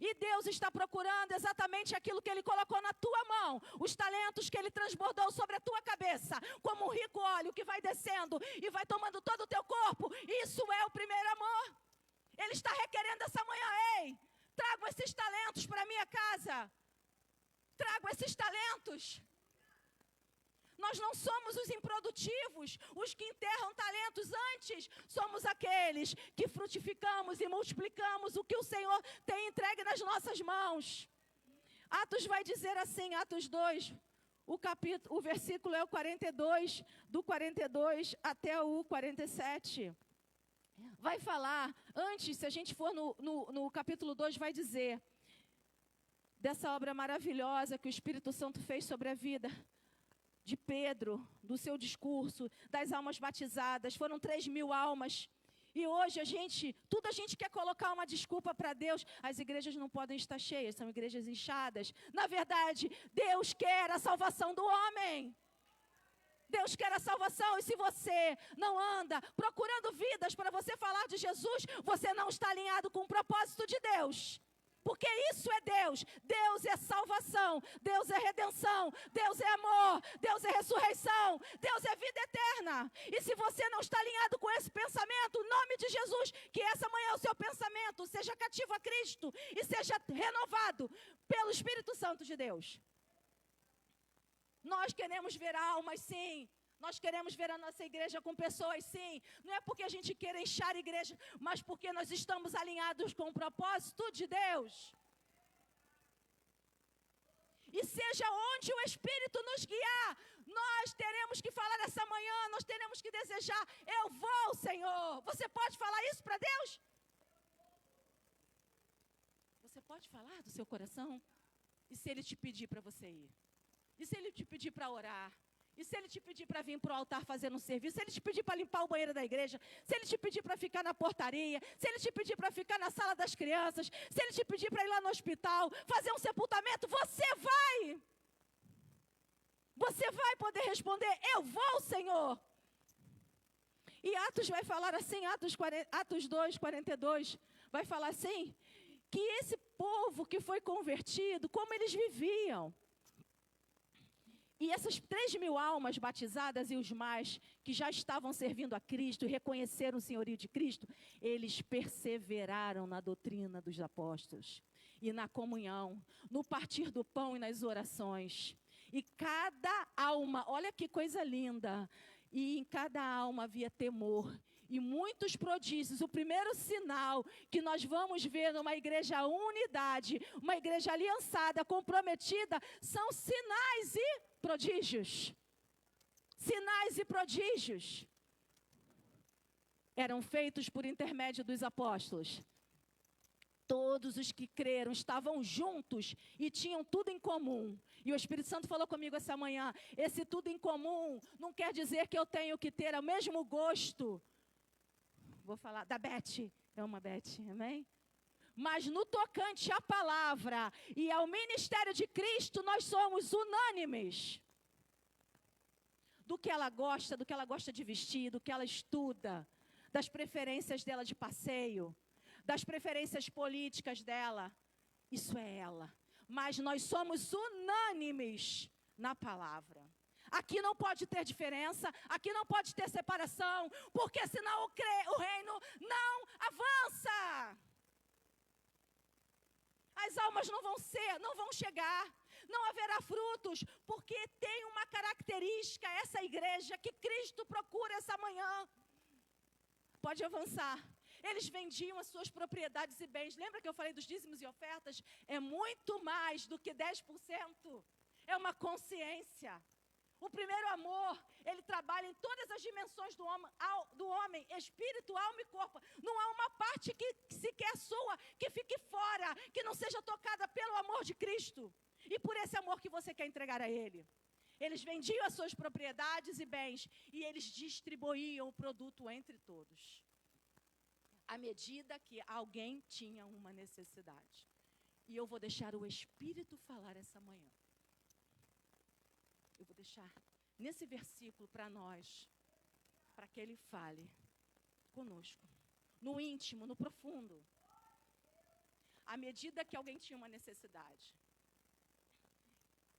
E Deus está procurando exatamente aquilo que Ele colocou na tua mão. Os talentos que Ele transbordou sobre a tua cabeça. Como um rico óleo que vai descendo e vai tomando todo o teu corpo. Isso é o primeiro amor. Ele está requerendo essa manhã. Ei, trago esses talentos para a minha casa. Trago esses talentos. Nós não somos os improdutivos, os que enterram talentos antes. Somos aqueles que frutificamos e multiplicamos o que o Senhor tem entregue nas nossas mãos. Atos vai dizer assim, Atos 2, o versículo é o 42, do 42 até o 47. Vai falar, antes, se a gente for no capítulo 2, vai dizer dessa obra maravilhosa que o Espírito Santo fez sobre a vida de Pedro, do seu discurso, das almas batizadas, foram 3.000 almas. E hoje a gente quer colocar uma desculpa para Deus. As igrejas não podem estar cheias, são igrejas inchadas. Na verdade, Deus quer a salvação do homem. Deus quer a salvação. E se você não anda procurando vidas para você falar de Jesus, você não está alinhado com o propósito de Deus. Porque isso é Deus. Deus é salvação, Deus é redenção, Deus é amor, Deus é ressurreição, Deus é vida eterna. E se você não está alinhado com esse pensamento, em nome de Jesus, que essa manhã o seu pensamento seja cativo a Cristo e seja renovado pelo Espírito Santo de Deus. Nós queremos ver almas, sim. Nós queremos ver a nossa igreja com pessoas, sim. Não é porque a gente queira inchar a igreja, mas porque nós estamos alinhados com o propósito de Deus. E seja onde o Espírito nos guiar, nós teremos que falar essa manhã, nós teremos que desejar, eu vou, Senhor. Você pode falar isso para Deus? Você pode falar do seu coração? E se Ele te pedir para você ir? E se Ele te pedir para orar? E se Ele te pedir para vir para o altar fazer um serviço? Se Ele te pedir para limpar o banheiro da igreja? Se Ele te pedir para ficar na portaria? Se Ele te pedir para ficar na sala das crianças? Se Ele te pedir para ir lá no hospital, fazer um sepultamento? Você vai! Você vai poder responder, eu vou, Senhor! E Atos vai falar assim, Atos 2, 42, vai falar assim, que esse povo que foi convertido, como eles viviam. E essas 3.000 almas batizadas e os mais que já estavam servindo a Cristo e reconheceram o senhorio de Cristo, eles perseveraram na doutrina dos apóstolos e na comunhão, no partir do pão e nas orações. E cada alma, olha que coisa linda, e em cada alma havia temor. E muitos prodígios, o primeiro sinal que nós vamos ver numa igreja unidade, uma igreja aliançada, comprometida, são sinais e prodígios. Sinais e prodígios. Eram feitos por intermédio dos apóstolos. Todos os que creram estavam juntos e tinham tudo em comum. E o Espírito Santo falou comigo essa manhã, esse tudo em comum não quer dizer que eu tenho que ter o mesmo gosto. Vou falar da Beth, é uma Beth, amém? Mas no tocante à palavra e ao ministério de Cristo, nós somos unânimes. Do que ela gosta de vestir, do que ela estuda, das preferências dela de passeio, das preferências políticas dela, isso é ela. Mas nós somos unânimes na palavra. Aqui não pode ter diferença, aqui não pode ter separação, porque senão o reino não avança. As almas não vão chegar, não haverá frutos, porque tem uma característica, essa igreja, que Cristo procura essa manhã. Pode avançar. Eles vendiam as suas propriedades e bens. Lembra que eu falei dos dízimos e ofertas? É muito mais do que 10%. É uma consciência. O primeiro amor, ele trabalha em todas as dimensões do homem, espírito, alma e corpo. Não há uma parte que sequer sua, que fique fora, que não seja tocada pelo amor de Cristo. E por esse amor que você quer entregar a Ele. Eles vendiam as suas propriedades e bens e eles distribuíam o produto entre todos. À medida que alguém tinha uma necessidade. E eu vou deixar o Espírito falar essa manhã. Eu vou deixar nesse versículo para nós, para que Ele fale conosco, no íntimo, no profundo. À medida que alguém tinha uma necessidade,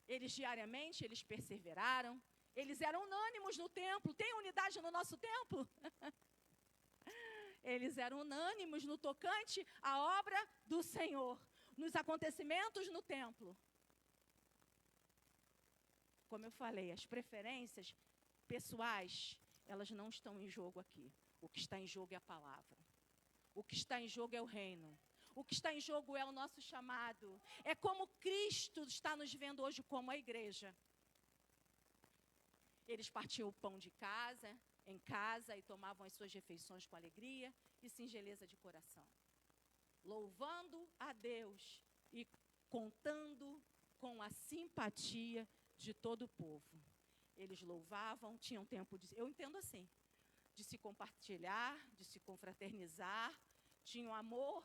eles diariamente, eles perseveraram, eles eram unânimes no templo. Tem unidade no nosso templo? Eles eram unânimes no tocante à obra do Senhor, nos acontecimentos no templo. Como eu falei, as preferências pessoais, elas não estão em jogo aqui. O que está em jogo é a palavra. O que está em jogo é o reino. O que está em jogo é o nosso chamado. É como Cristo está nos vendo hoje como a igreja. Eles partiam o pão de casa, em casa, e tomavam as suas refeições com alegria e singeleza de coração. Louvando a Deus e contando com a simpatia de todo o povo. Eles louvavam, tinham tempo de... Eu entendo assim, de se compartilhar, de se confraternizar, tinham amor,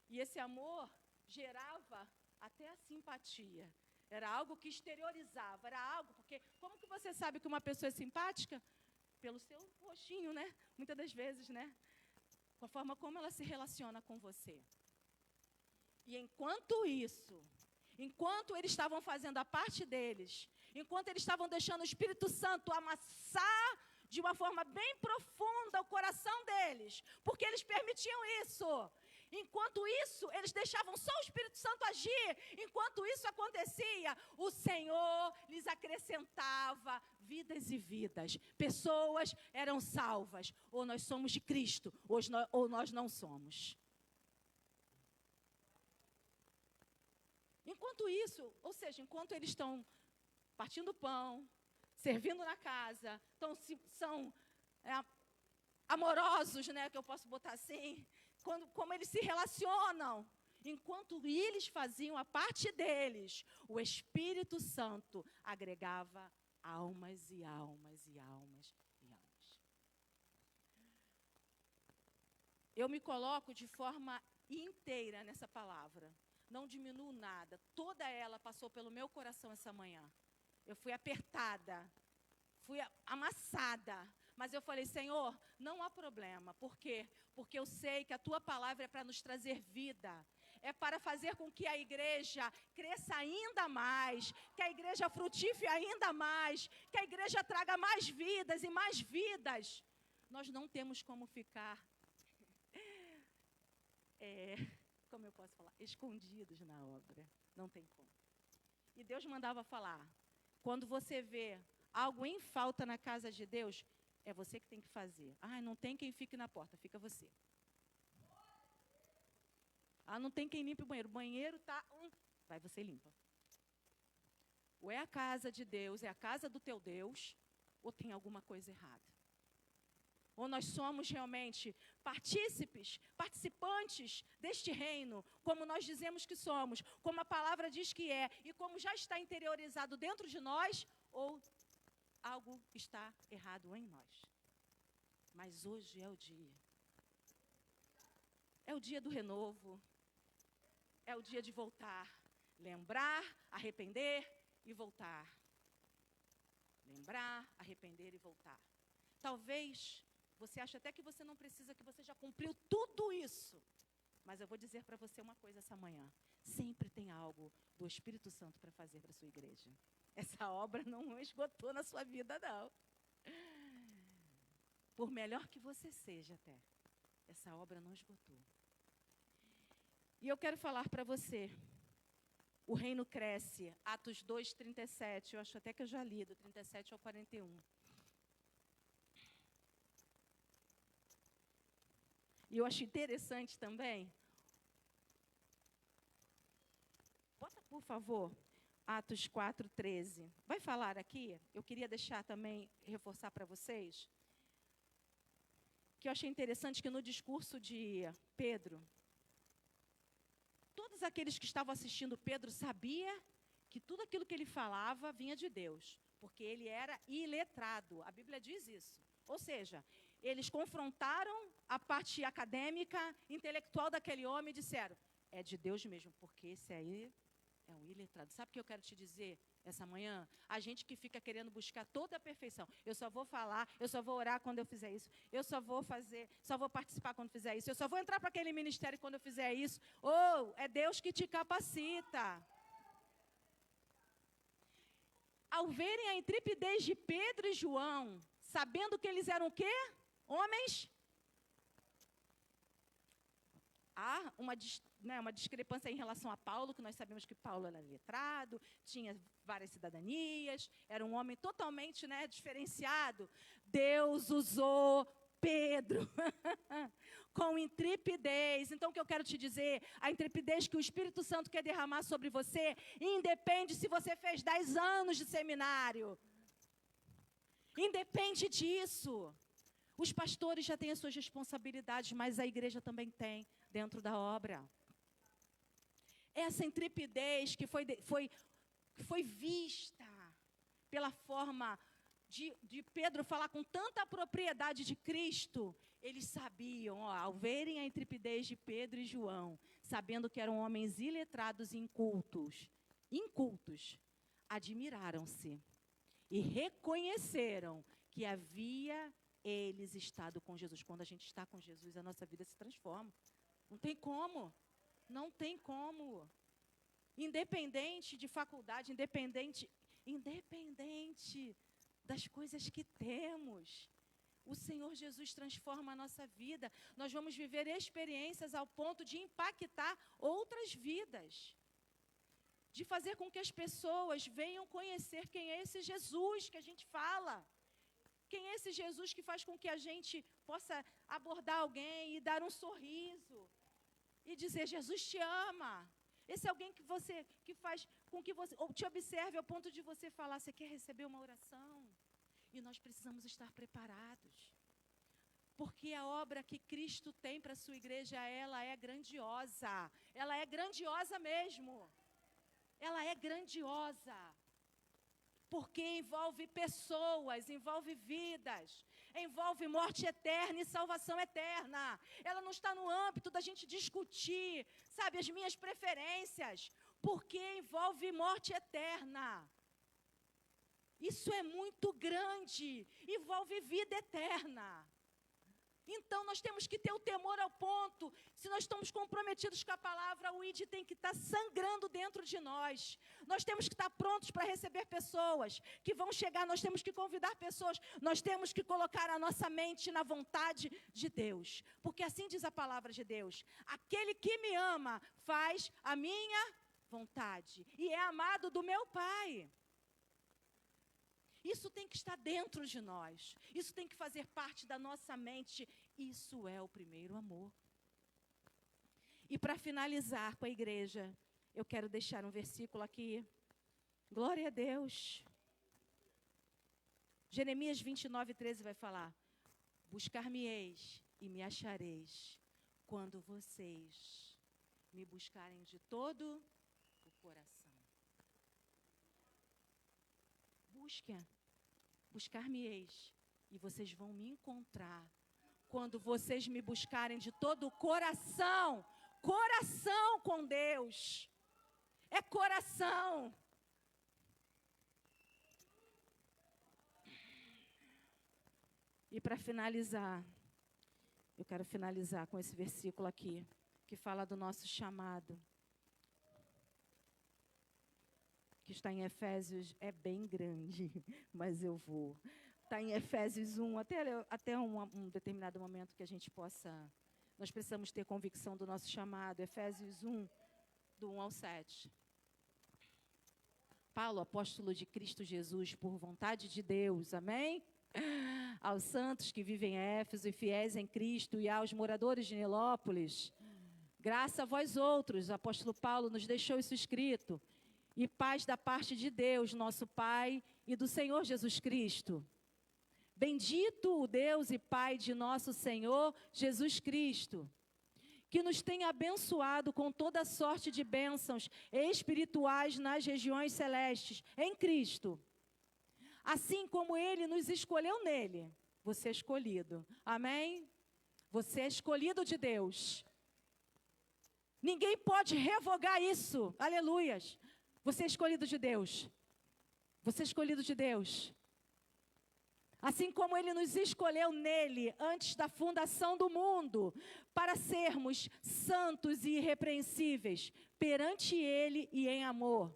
e esse amor gerava até a simpatia. Era algo que exteriorizava, era algo, porque como que você sabe que uma pessoa é simpática? Pelo seu rostinho, né? Muitas das vezes, né? Com a forma como ela se relaciona com você. E enquanto isso, enquanto eles estavam fazendo a parte deles, enquanto eles estavam deixando o Espírito Santo amassar de uma forma bem profunda o coração deles, porque eles permitiam isso. Enquanto isso, eles deixavam só o Espírito Santo agir. Enquanto isso acontecia, o Senhor lhes acrescentava vidas e vidas. Pessoas eram salvas. Ou nós somos de Cristo, ou nós não somos. Enquanto isso, ou seja, enquanto eles estão partindo pão, servindo na casa, são amorosos, né, que eu posso botar assim, como eles se relacionam, enquanto eles faziam a parte deles, o Espírito Santo agregava almas e almas e almas e almas. Eu me coloco de forma inteira nessa palavra. Não diminuo nada. Toda ela passou pelo meu coração essa manhã. Eu fui apertada, fui amassada. Mas eu falei, Senhor, não há problema. Por quê? Porque eu sei que a Tua palavra é para nos trazer vida. É para fazer com que a igreja cresça ainda mais, que a igreja frutifique ainda mais, que a igreja traga mais vidas e mais vidas. Nós não temos como ficar, como eu posso falar, escondidos na obra. Não tem como. E Deus mandava falar, quando você vê algo em falta na casa de Deus, é você que tem que fazer. Ah, não tem quem fique na porta, fica você. Ah, não tem quem limpe o banheiro. O banheiro está... vai, você limpa. Ou é a casa de Deus, é a casa do teu Deus, ou tem alguma coisa errada. Ou nós somos realmente participantes deste reino, como nós dizemos que somos, como a palavra diz que é, e como já está interiorizado dentro de nós, ou algo está errado em nós. Mas hoje é o dia. É o dia do renovo. É o dia de voltar. Lembrar, arrepender e voltar. Lembrar, arrepender e voltar. Talvez você ache até que você não precisa, que você já cumpriu tudo isso. Mas eu vou dizer para você uma coisa essa manhã. Sempre tem algo do Espírito Santo para fazer para a sua igreja. Essa obra não esgotou na sua vida, não. Por melhor que você seja até, essa obra não esgotou. E eu quero falar para você, o reino cresce, Atos 2, 37, eu acho até que eu já li, do 37 ao 41. E eu acho interessante também, bota por favor, Atos 4, 13. Vai falar aqui, eu queria deixar também, reforçar para vocês, que eu achei interessante que no discurso de Pedro, todos aqueles que estavam assistindo Pedro sabiam que tudo aquilo que ele falava vinha de Deus, porque ele era iletrado, a Bíblia diz isso. Ou seja, eles confrontaram a parte acadêmica, intelectual daquele homem e disseram, é de Deus mesmo, porque esse aí é um iletrado. Sabe o que eu quero te dizer essa manhã? A gente que fica querendo buscar toda a perfeição. Eu só vou falar, eu só vou orar quando eu fizer isso. Eu só vou fazer, só vou participar quando fizer isso. Eu só vou entrar para aquele ministério quando eu fizer isso. Ou é Deus que te capacita. Ao verem a intrepidez de Pedro e João, sabendo que eles eram o quê? Homens? Há uma discrepância em relação a Paulo, que nós sabemos que Paulo era letrado, tinha várias cidadanias, era um homem totalmente diferenciado. Deus usou Pedro com intrepidez. Então, o que eu quero te dizer, a intrepidez que o Espírito Santo quer derramar sobre você, independe se você fez 10 anos de seminário. Independe disso. Os pastores já têm as suas responsabilidades, mas a igreja também tem dentro da obra. Essa intrepidez que foi vista pela forma de Pedro falar com tanta propriedade de Cristo, eles sabiam, ao verem a intrepidez de Pedro e João, sabendo que eram homens iletrados e incultos, incultos, admiraram-se e reconheceram que havia eles estado com Jesus. Quando a gente está com Jesus, a nossa vida se transforma. Não tem como. Não tem como. Independente de faculdade, independente das coisas que temos, o Senhor Jesus transforma a nossa vida. Nós vamos viver experiências ao ponto de impactar outras vidas, de fazer com que as pessoas venham conhecer quem é esse Jesus que a gente fala. Quem é esse Jesus que faz com que a gente possa abordar alguém e dar um sorriso e dizer: Jesus te ama. Esse é alguém que faz com que você ou te observe ao ponto de você falar: você quer receber uma oração? E nós precisamos estar preparados. Porque a obra que Cristo tem para a sua igreja, ela é grandiosa. Ela é grandiosa mesmo. Ela é grandiosa. Porque envolve pessoas, envolve vidas, envolve morte eterna e salvação eterna. Ela não está no âmbito da gente discutir, sabe, as minhas preferências, porque envolve morte eterna. Isso é muito grande, envolve vida eterna. Então, nós temos que ter o temor ao ponto, se nós estamos comprometidos com a palavra, o ID tem que estar sangrando dentro de nós. Nós temos que estar prontos para receber pessoas que vão chegar, nós temos que convidar pessoas, nós temos que colocar a nossa mente na vontade de Deus. Porque assim diz a palavra de Deus: aquele que me ama faz a minha vontade e é amado do meu Pai. Isso tem que estar dentro de nós. Isso tem que fazer parte da nossa mente. Isso é o primeiro amor. E para finalizar com a igreja, eu quero deixar um versículo aqui. Glória a Deus. Jeremias 29:13 vai falar: buscar-me-eis e me achareis, quando vocês me buscarem de todo o coração. Buscar-me-eis, e vocês vão me encontrar quando vocês me buscarem de todo o coração. Coração com Deus. É coração. E para finalizar, eu quero finalizar com esse versículo aqui, que fala do nosso chamado, que está em Efésios, é bem grande, mas eu vou. Está em Efésios 1, até um determinado momento que a gente possa, nós precisamos ter convicção do nosso chamado. Efésios 1, do 1 ao 7. Paulo, apóstolo de Cristo Jesus, por vontade de Deus, amém? Aos santos que vivem em Éfeso e fiéis em Cristo, e aos moradores de Nilópolis, graça a vós outros, o apóstolo Paulo nos deixou isso escrito, e paz da parte de Deus, nosso Pai, e do Senhor Jesus Cristo. Bendito o Deus e Pai de nosso Senhor Jesus Cristo, que nos tem abençoado com toda sorte de bênçãos espirituais nas regiões celestes, em Cristo. Assim como Ele nos escolheu nele. Você é escolhido, amém? Você é escolhido de Deus. Ninguém pode revogar isso, aleluias. Você é escolhido de Deus. Você é escolhido de Deus. Assim como Ele nos escolheu nele, antes da fundação do mundo, para sermos santos e irrepreensíveis, perante Ele e em amor.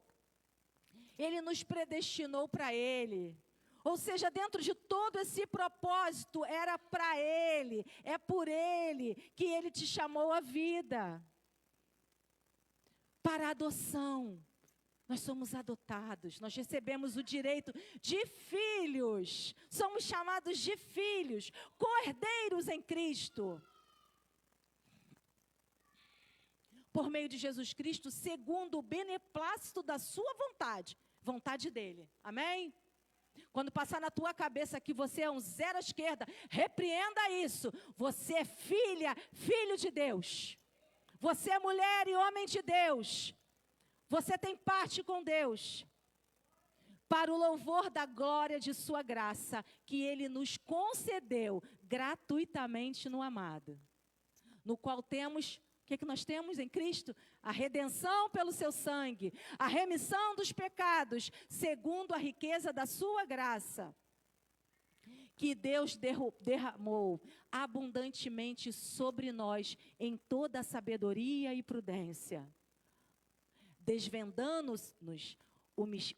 Ele nos predestinou para Ele. Ou seja, dentro de todo esse propósito, era para Ele, é por Ele que Ele te chamou à vida. Para a adoção. Nós somos adotados, nós recebemos o direito de filhos, somos chamados de filhos, co-herdeiros em Cristo. Por meio de Jesus Cristo, segundo o beneplácito da sua vontade, vontade dele, amém? Quando passar na tua cabeça que você é um zero à esquerda, repreenda isso, você é filha, filho de Deus, você é mulher e homem de Deus. Você tem parte com Deus, para o louvor da glória de sua graça, que Ele nos concedeu gratuitamente no amado, no qual temos que nós temos em Cristo? A redenção pelo seu sangue, a remissão dos pecados, segundo a riqueza da sua graça, que Deus derramou abundantemente sobre nós em toda a sabedoria e prudência, desvendando-nos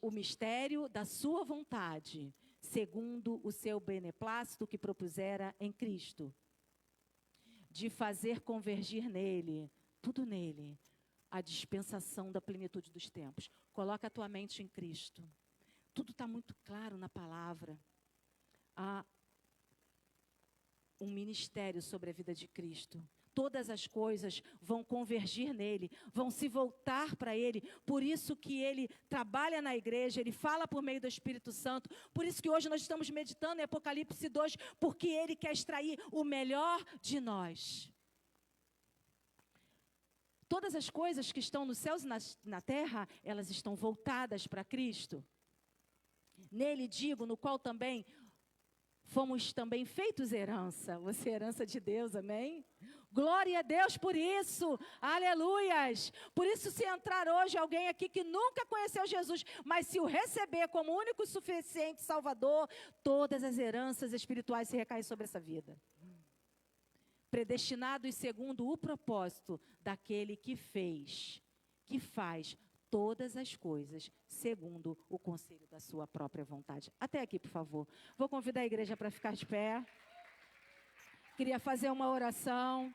o mistério da sua vontade, segundo o seu beneplácito que propusera em Cristo, de fazer convergir nele, tudo nele, a dispensação da plenitude dos tempos. Coloca a tua mente em Cristo. Tudo está muito claro na palavra. Há um ministério sobre a vida de Cristo. Todas as coisas vão convergir nele, vão se voltar para ele. Por isso que ele trabalha na igreja, ele fala por meio do Espírito Santo. Por isso que hoje nós estamos meditando em Apocalipse 2, porque ele quer extrair o melhor de nós. Todas as coisas que estão nos céus e na terra, elas estão voltadas para Cristo. Nele digo, no qual também fomos também feitos herança. Você é herança de Deus, amém? Glória a Deus por isso, aleluias. Por isso, se entrar hoje alguém aqui que nunca conheceu Jesus, mas se o receber como único e suficiente Salvador, todas as heranças espirituais se recaem sobre essa vida. Predestinados segundo o propósito daquele que faz todas as coisas segundo o conselho da sua própria vontade. Até aqui, por favor. Vou convidar a igreja para ficar de pé. Queria fazer uma oração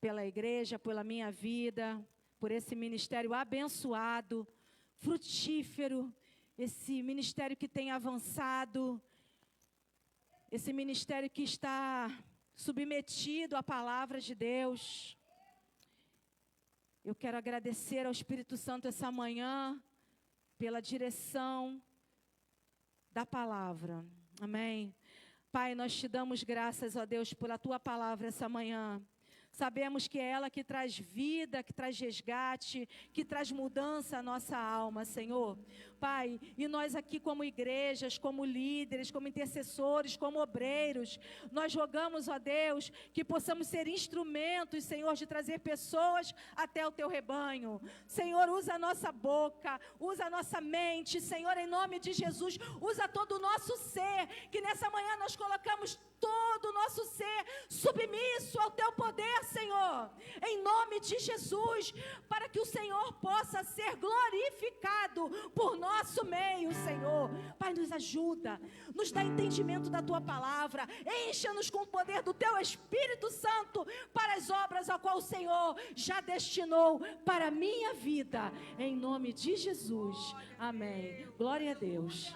pela igreja, pela minha vida, por esse ministério abençoado, frutífero, esse ministério que tem avançado, esse ministério que está submetido à palavra de Deus. Eu quero agradecer ao Espírito Santo essa manhã pela direção da palavra. Amém. Pai, nós te damos graças, ó Deus, pela tua palavra essa manhã. Sabemos que é ela que traz vida, que traz resgate, que traz mudança à nossa alma, Senhor. Pai, e nós aqui como igrejas, como líderes, como intercessores, como obreiros, nós rogamos, ó Deus, que possamos ser instrumentos, Senhor, de trazer pessoas até o teu rebanho. Senhor, usa a nossa boca, usa a nossa mente, Senhor, em nome de Jesus, usa todo o nosso ser, que nessa manhã nós colocamos todo o nosso ser submisso ao teu poder, Senhor, em nome de Jesus, para que o Senhor possa ser glorificado por nosso meio, Senhor. Pai, nos ajuda, nos dá entendimento da tua palavra, encha-nos com o poder do teu Espírito Santo para as obras a qual o Senhor já destinou para a minha vida, em nome de Jesus, amém. Glória a Deus.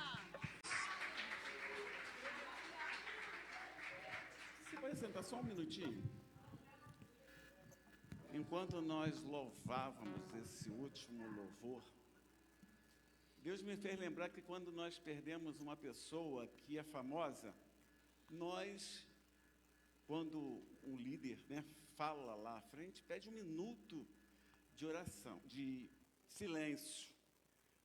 Você pode sentar só um minutinho? Enquanto nós louvávamos esse último louvor, Deus me fez lembrar que quando nós perdemos uma pessoa que é famosa, nós, quando um líder, fala lá à frente, pede um minuto de oração, de silêncio.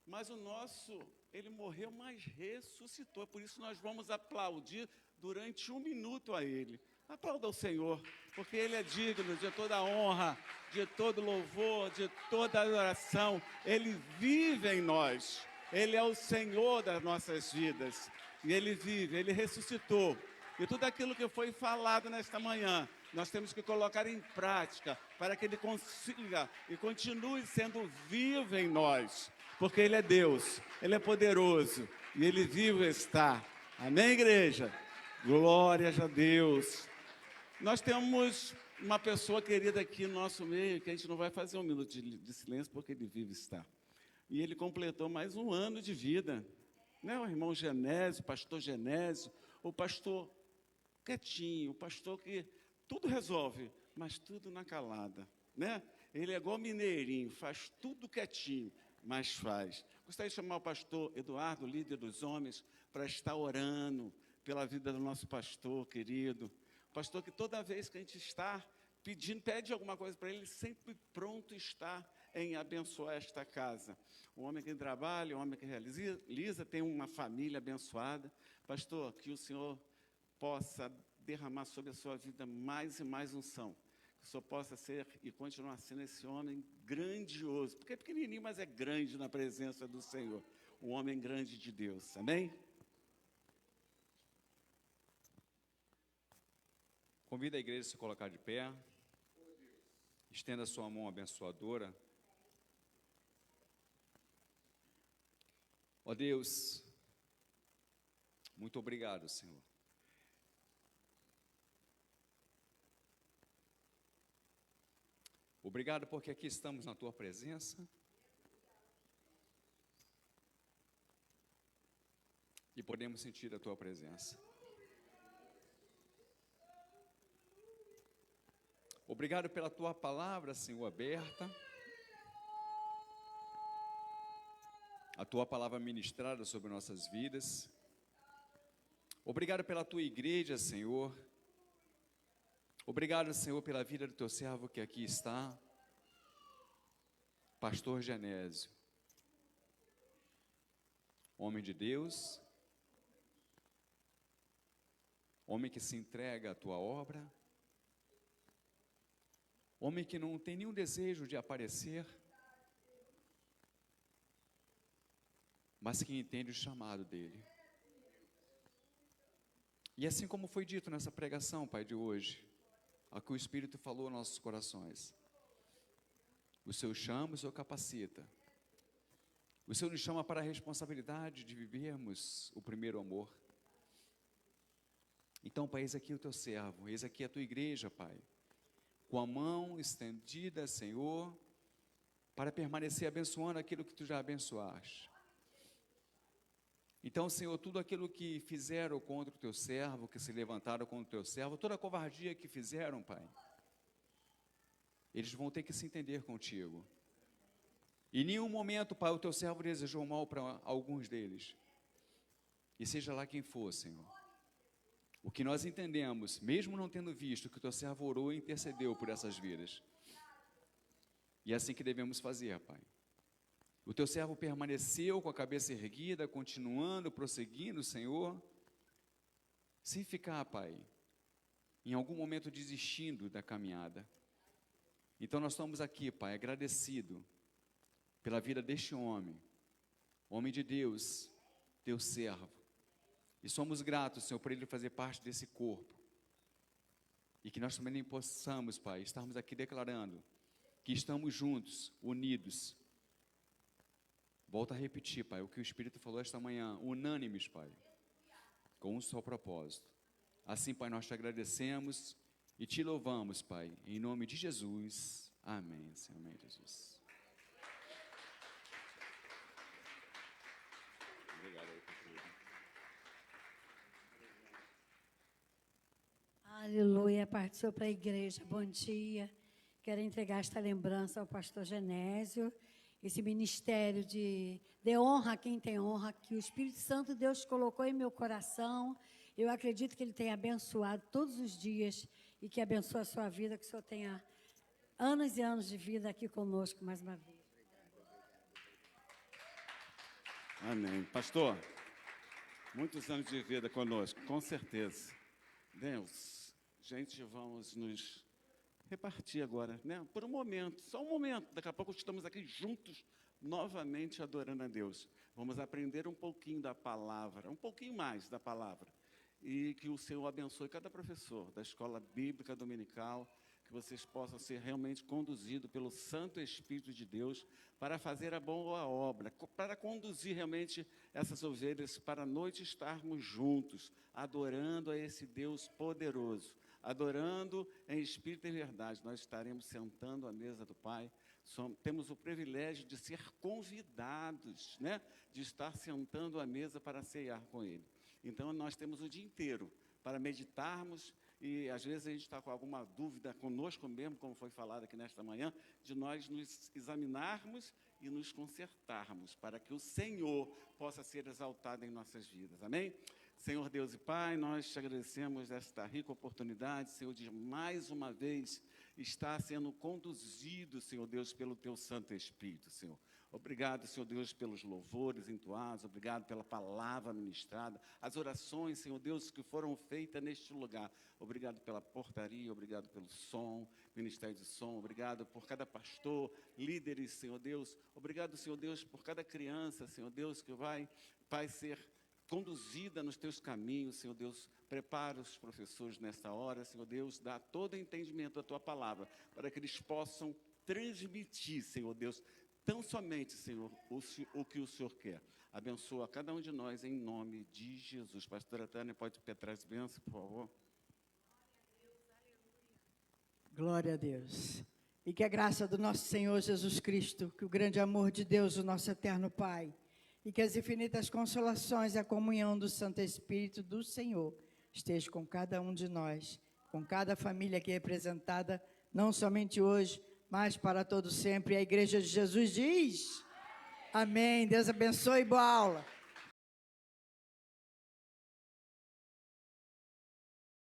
Mas o nosso, ele morreu, mas ressuscitou. Por isso nós vamos aplaudir durante um minuto a ele. Aplauda o Senhor, porque Ele é digno de toda a honra, de todo louvor, de toda adoração. Ele vive em nós. Ele é o Senhor das nossas vidas. E Ele vive, Ele ressuscitou. E tudo aquilo que foi falado nesta manhã, nós temos que colocar em prática para que Ele consiga e continue sendo vivo em nós. Porque Ele é Deus, Ele é poderoso e Ele vivo está. Amém, igreja? Glórias a Deus. Nós temos uma pessoa querida aqui no nosso meio, que a gente não vai fazer um minuto de silêncio, porque ele vive está. E ele completou mais um ano de vida. Né? O irmão Genésio, o pastor Genésio, o pastor quietinho, o pastor que tudo resolve, mas tudo na calada. Né? Ele é igual mineirinho, faz tudo quietinho, mas faz. Gostaria de chamar o pastor Eduardo, líder dos homens, para estar orando pela vida do nosso pastor querido. Pastor que toda vez que a gente está pede alguma coisa para ele, sempre pronto está em abençoar esta casa. Um homem que trabalha, um homem que realiza, tem uma família abençoada. Pastor, que o Senhor possa derramar sobre a sua vida mais e mais unção. Que que o Senhor possa ser e continuar sendo esse homem grandioso, porque é pequenininho, mas é grande na presença do Senhor, um homem grande de Deus, amém? Convido a igreja a se colocar de pé, estenda a sua mão abençoadora. Ó Deus, muito obrigado, Senhor. Obrigado porque aqui estamos na Tua presença. E podemos sentir a Tua presença. Obrigado pela Tua palavra, Senhor, aberta. A Tua palavra ministrada sobre nossas vidas. Obrigado pela Tua igreja, Senhor. Obrigado, Senhor, pela vida do Teu servo que aqui está, Pastor Genésio. Homem de Deus, homem que se entrega à Tua obra, homem que não tem nenhum desejo de aparecer, mas que entende o chamado dele. E assim como foi dito nessa pregação, Pai, de hoje, a que o Espírito falou aos nossos corações, o Senhor chama, o Senhor capacita, o Senhor nos chama para a responsabilidade de vivermos o primeiro amor. Então, Pai, eis aqui o Teu servo, eis aqui a Tua igreja, Pai, com a mão estendida, Senhor, para permanecer abençoando aquilo que Tu já abençoaste. Então, Senhor, tudo aquilo que fizeram contra o Teu servo, que se levantaram contra o Teu servo, toda a covardia que fizeram, Pai, eles vão ter que se entender contigo. Em nenhum momento, Pai, o Teu servo desejou mal para alguns deles. E seja lá quem for, Senhor. O que nós entendemos, mesmo não tendo visto, que o Teu servo orou e intercedeu por essas vidas. E é assim que devemos fazer, Pai. O Teu servo permaneceu com a cabeça erguida, continuando, prosseguindo, Senhor, sem ficar, Pai, em algum momento desistindo da caminhada. Então nós estamos aqui, Pai, agradecido pela vida deste homem, homem de Deus, Teu servo. E somos gratos, Senhor, por ele fazer parte desse corpo. E que nós também possamos, Pai, estarmos aqui declarando que estamos juntos, unidos. Volto a repetir, Pai, o que o Espírito falou esta manhã, unânimes, Pai, com um só propósito. Assim, Pai, nós Te agradecemos e Te louvamos, Pai, em nome de Jesus. Amém, Senhor, amém, Jesus. Obrigado aí por tudo. Aleluia, partiu para a igreja, bom dia. Quero entregar esta lembrança ao pastor Genésio, esse ministério de honra a quem tem honra, que o Espírito Santo Deus colocou em meu coração. Eu acredito que Ele tem abençoado todos os dias e que abençoe a sua vida, que o Senhor tenha anos e anos de vida aqui conosco mais uma vez. Amém. Pastor, muitos anos de vida conosco, com certeza. Deus, gente, vamos nos repartir agora, né? Por um momento, só um momento. Daqui a pouco estamos aqui juntos, novamente adorando a Deus. Vamos aprender um pouquinho da palavra, um pouquinho mais da palavra. E que o Senhor abençoe cada professor da escola bíblica dominical, que vocês possam ser realmente conduzidos pelo Santo Espírito de Deus para fazer a boa obra, para conduzir realmente essas ovelhas para a noite estarmos juntos, adorando a esse Deus poderoso, adorando em espírito e verdade. Nós estaremos sentando à mesa do Pai, temos o privilégio de ser convidados, né, de estar sentando à mesa para ceiar com Ele. Então, nós temos o dia inteiro para meditarmos e, às vezes, a gente está com alguma dúvida conosco mesmo, como foi falado aqui nesta manhã, de nós nos examinarmos e nos consertarmos, para que o Senhor possa ser exaltado em nossas vidas. Amém? Senhor Deus e Pai, nós te agradecemos esta rica oportunidade, Senhor, de mais uma vez estar sendo conduzido, Senhor Deus, pelo Teu Santo Espírito, Senhor. Obrigado, Senhor Deus, pelos louvores entoados. Obrigado pela palavra ministrada. As orações, Senhor Deus, que foram feitas neste lugar. Obrigado pela portaria, obrigado pelo som, ministério de som. Obrigado por cada pastor, líderes, Senhor Deus. Obrigado, Senhor Deus, por cada criança, Senhor Deus, que vai, Pai, ser conduzida nos teus caminhos, Senhor Deus. Prepara os professores nesta hora, Senhor Deus. Dá todo entendimento da tua palavra, para que eles possam transmitir, Senhor Deus, tão somente, Senhor, o que o Senhor quer. Abençoa cada um de nós em nome de Jesus. Pastora Tânia, pode pedir as bênçãos, por favor. Glória a Deus. E que a graça do nosso Senhor Jesus Cristo, que o grande amor de Deus, o nosso eterno Pai, e que as infinitas consolações e a comunhão do Santo Espírito do Senhor esteja com cada um de nós, com cada família aqui representada, não somente hoje, mas para todo sempre. A Igreja de Jesus diz: amém. Deus abençoe e boa aula.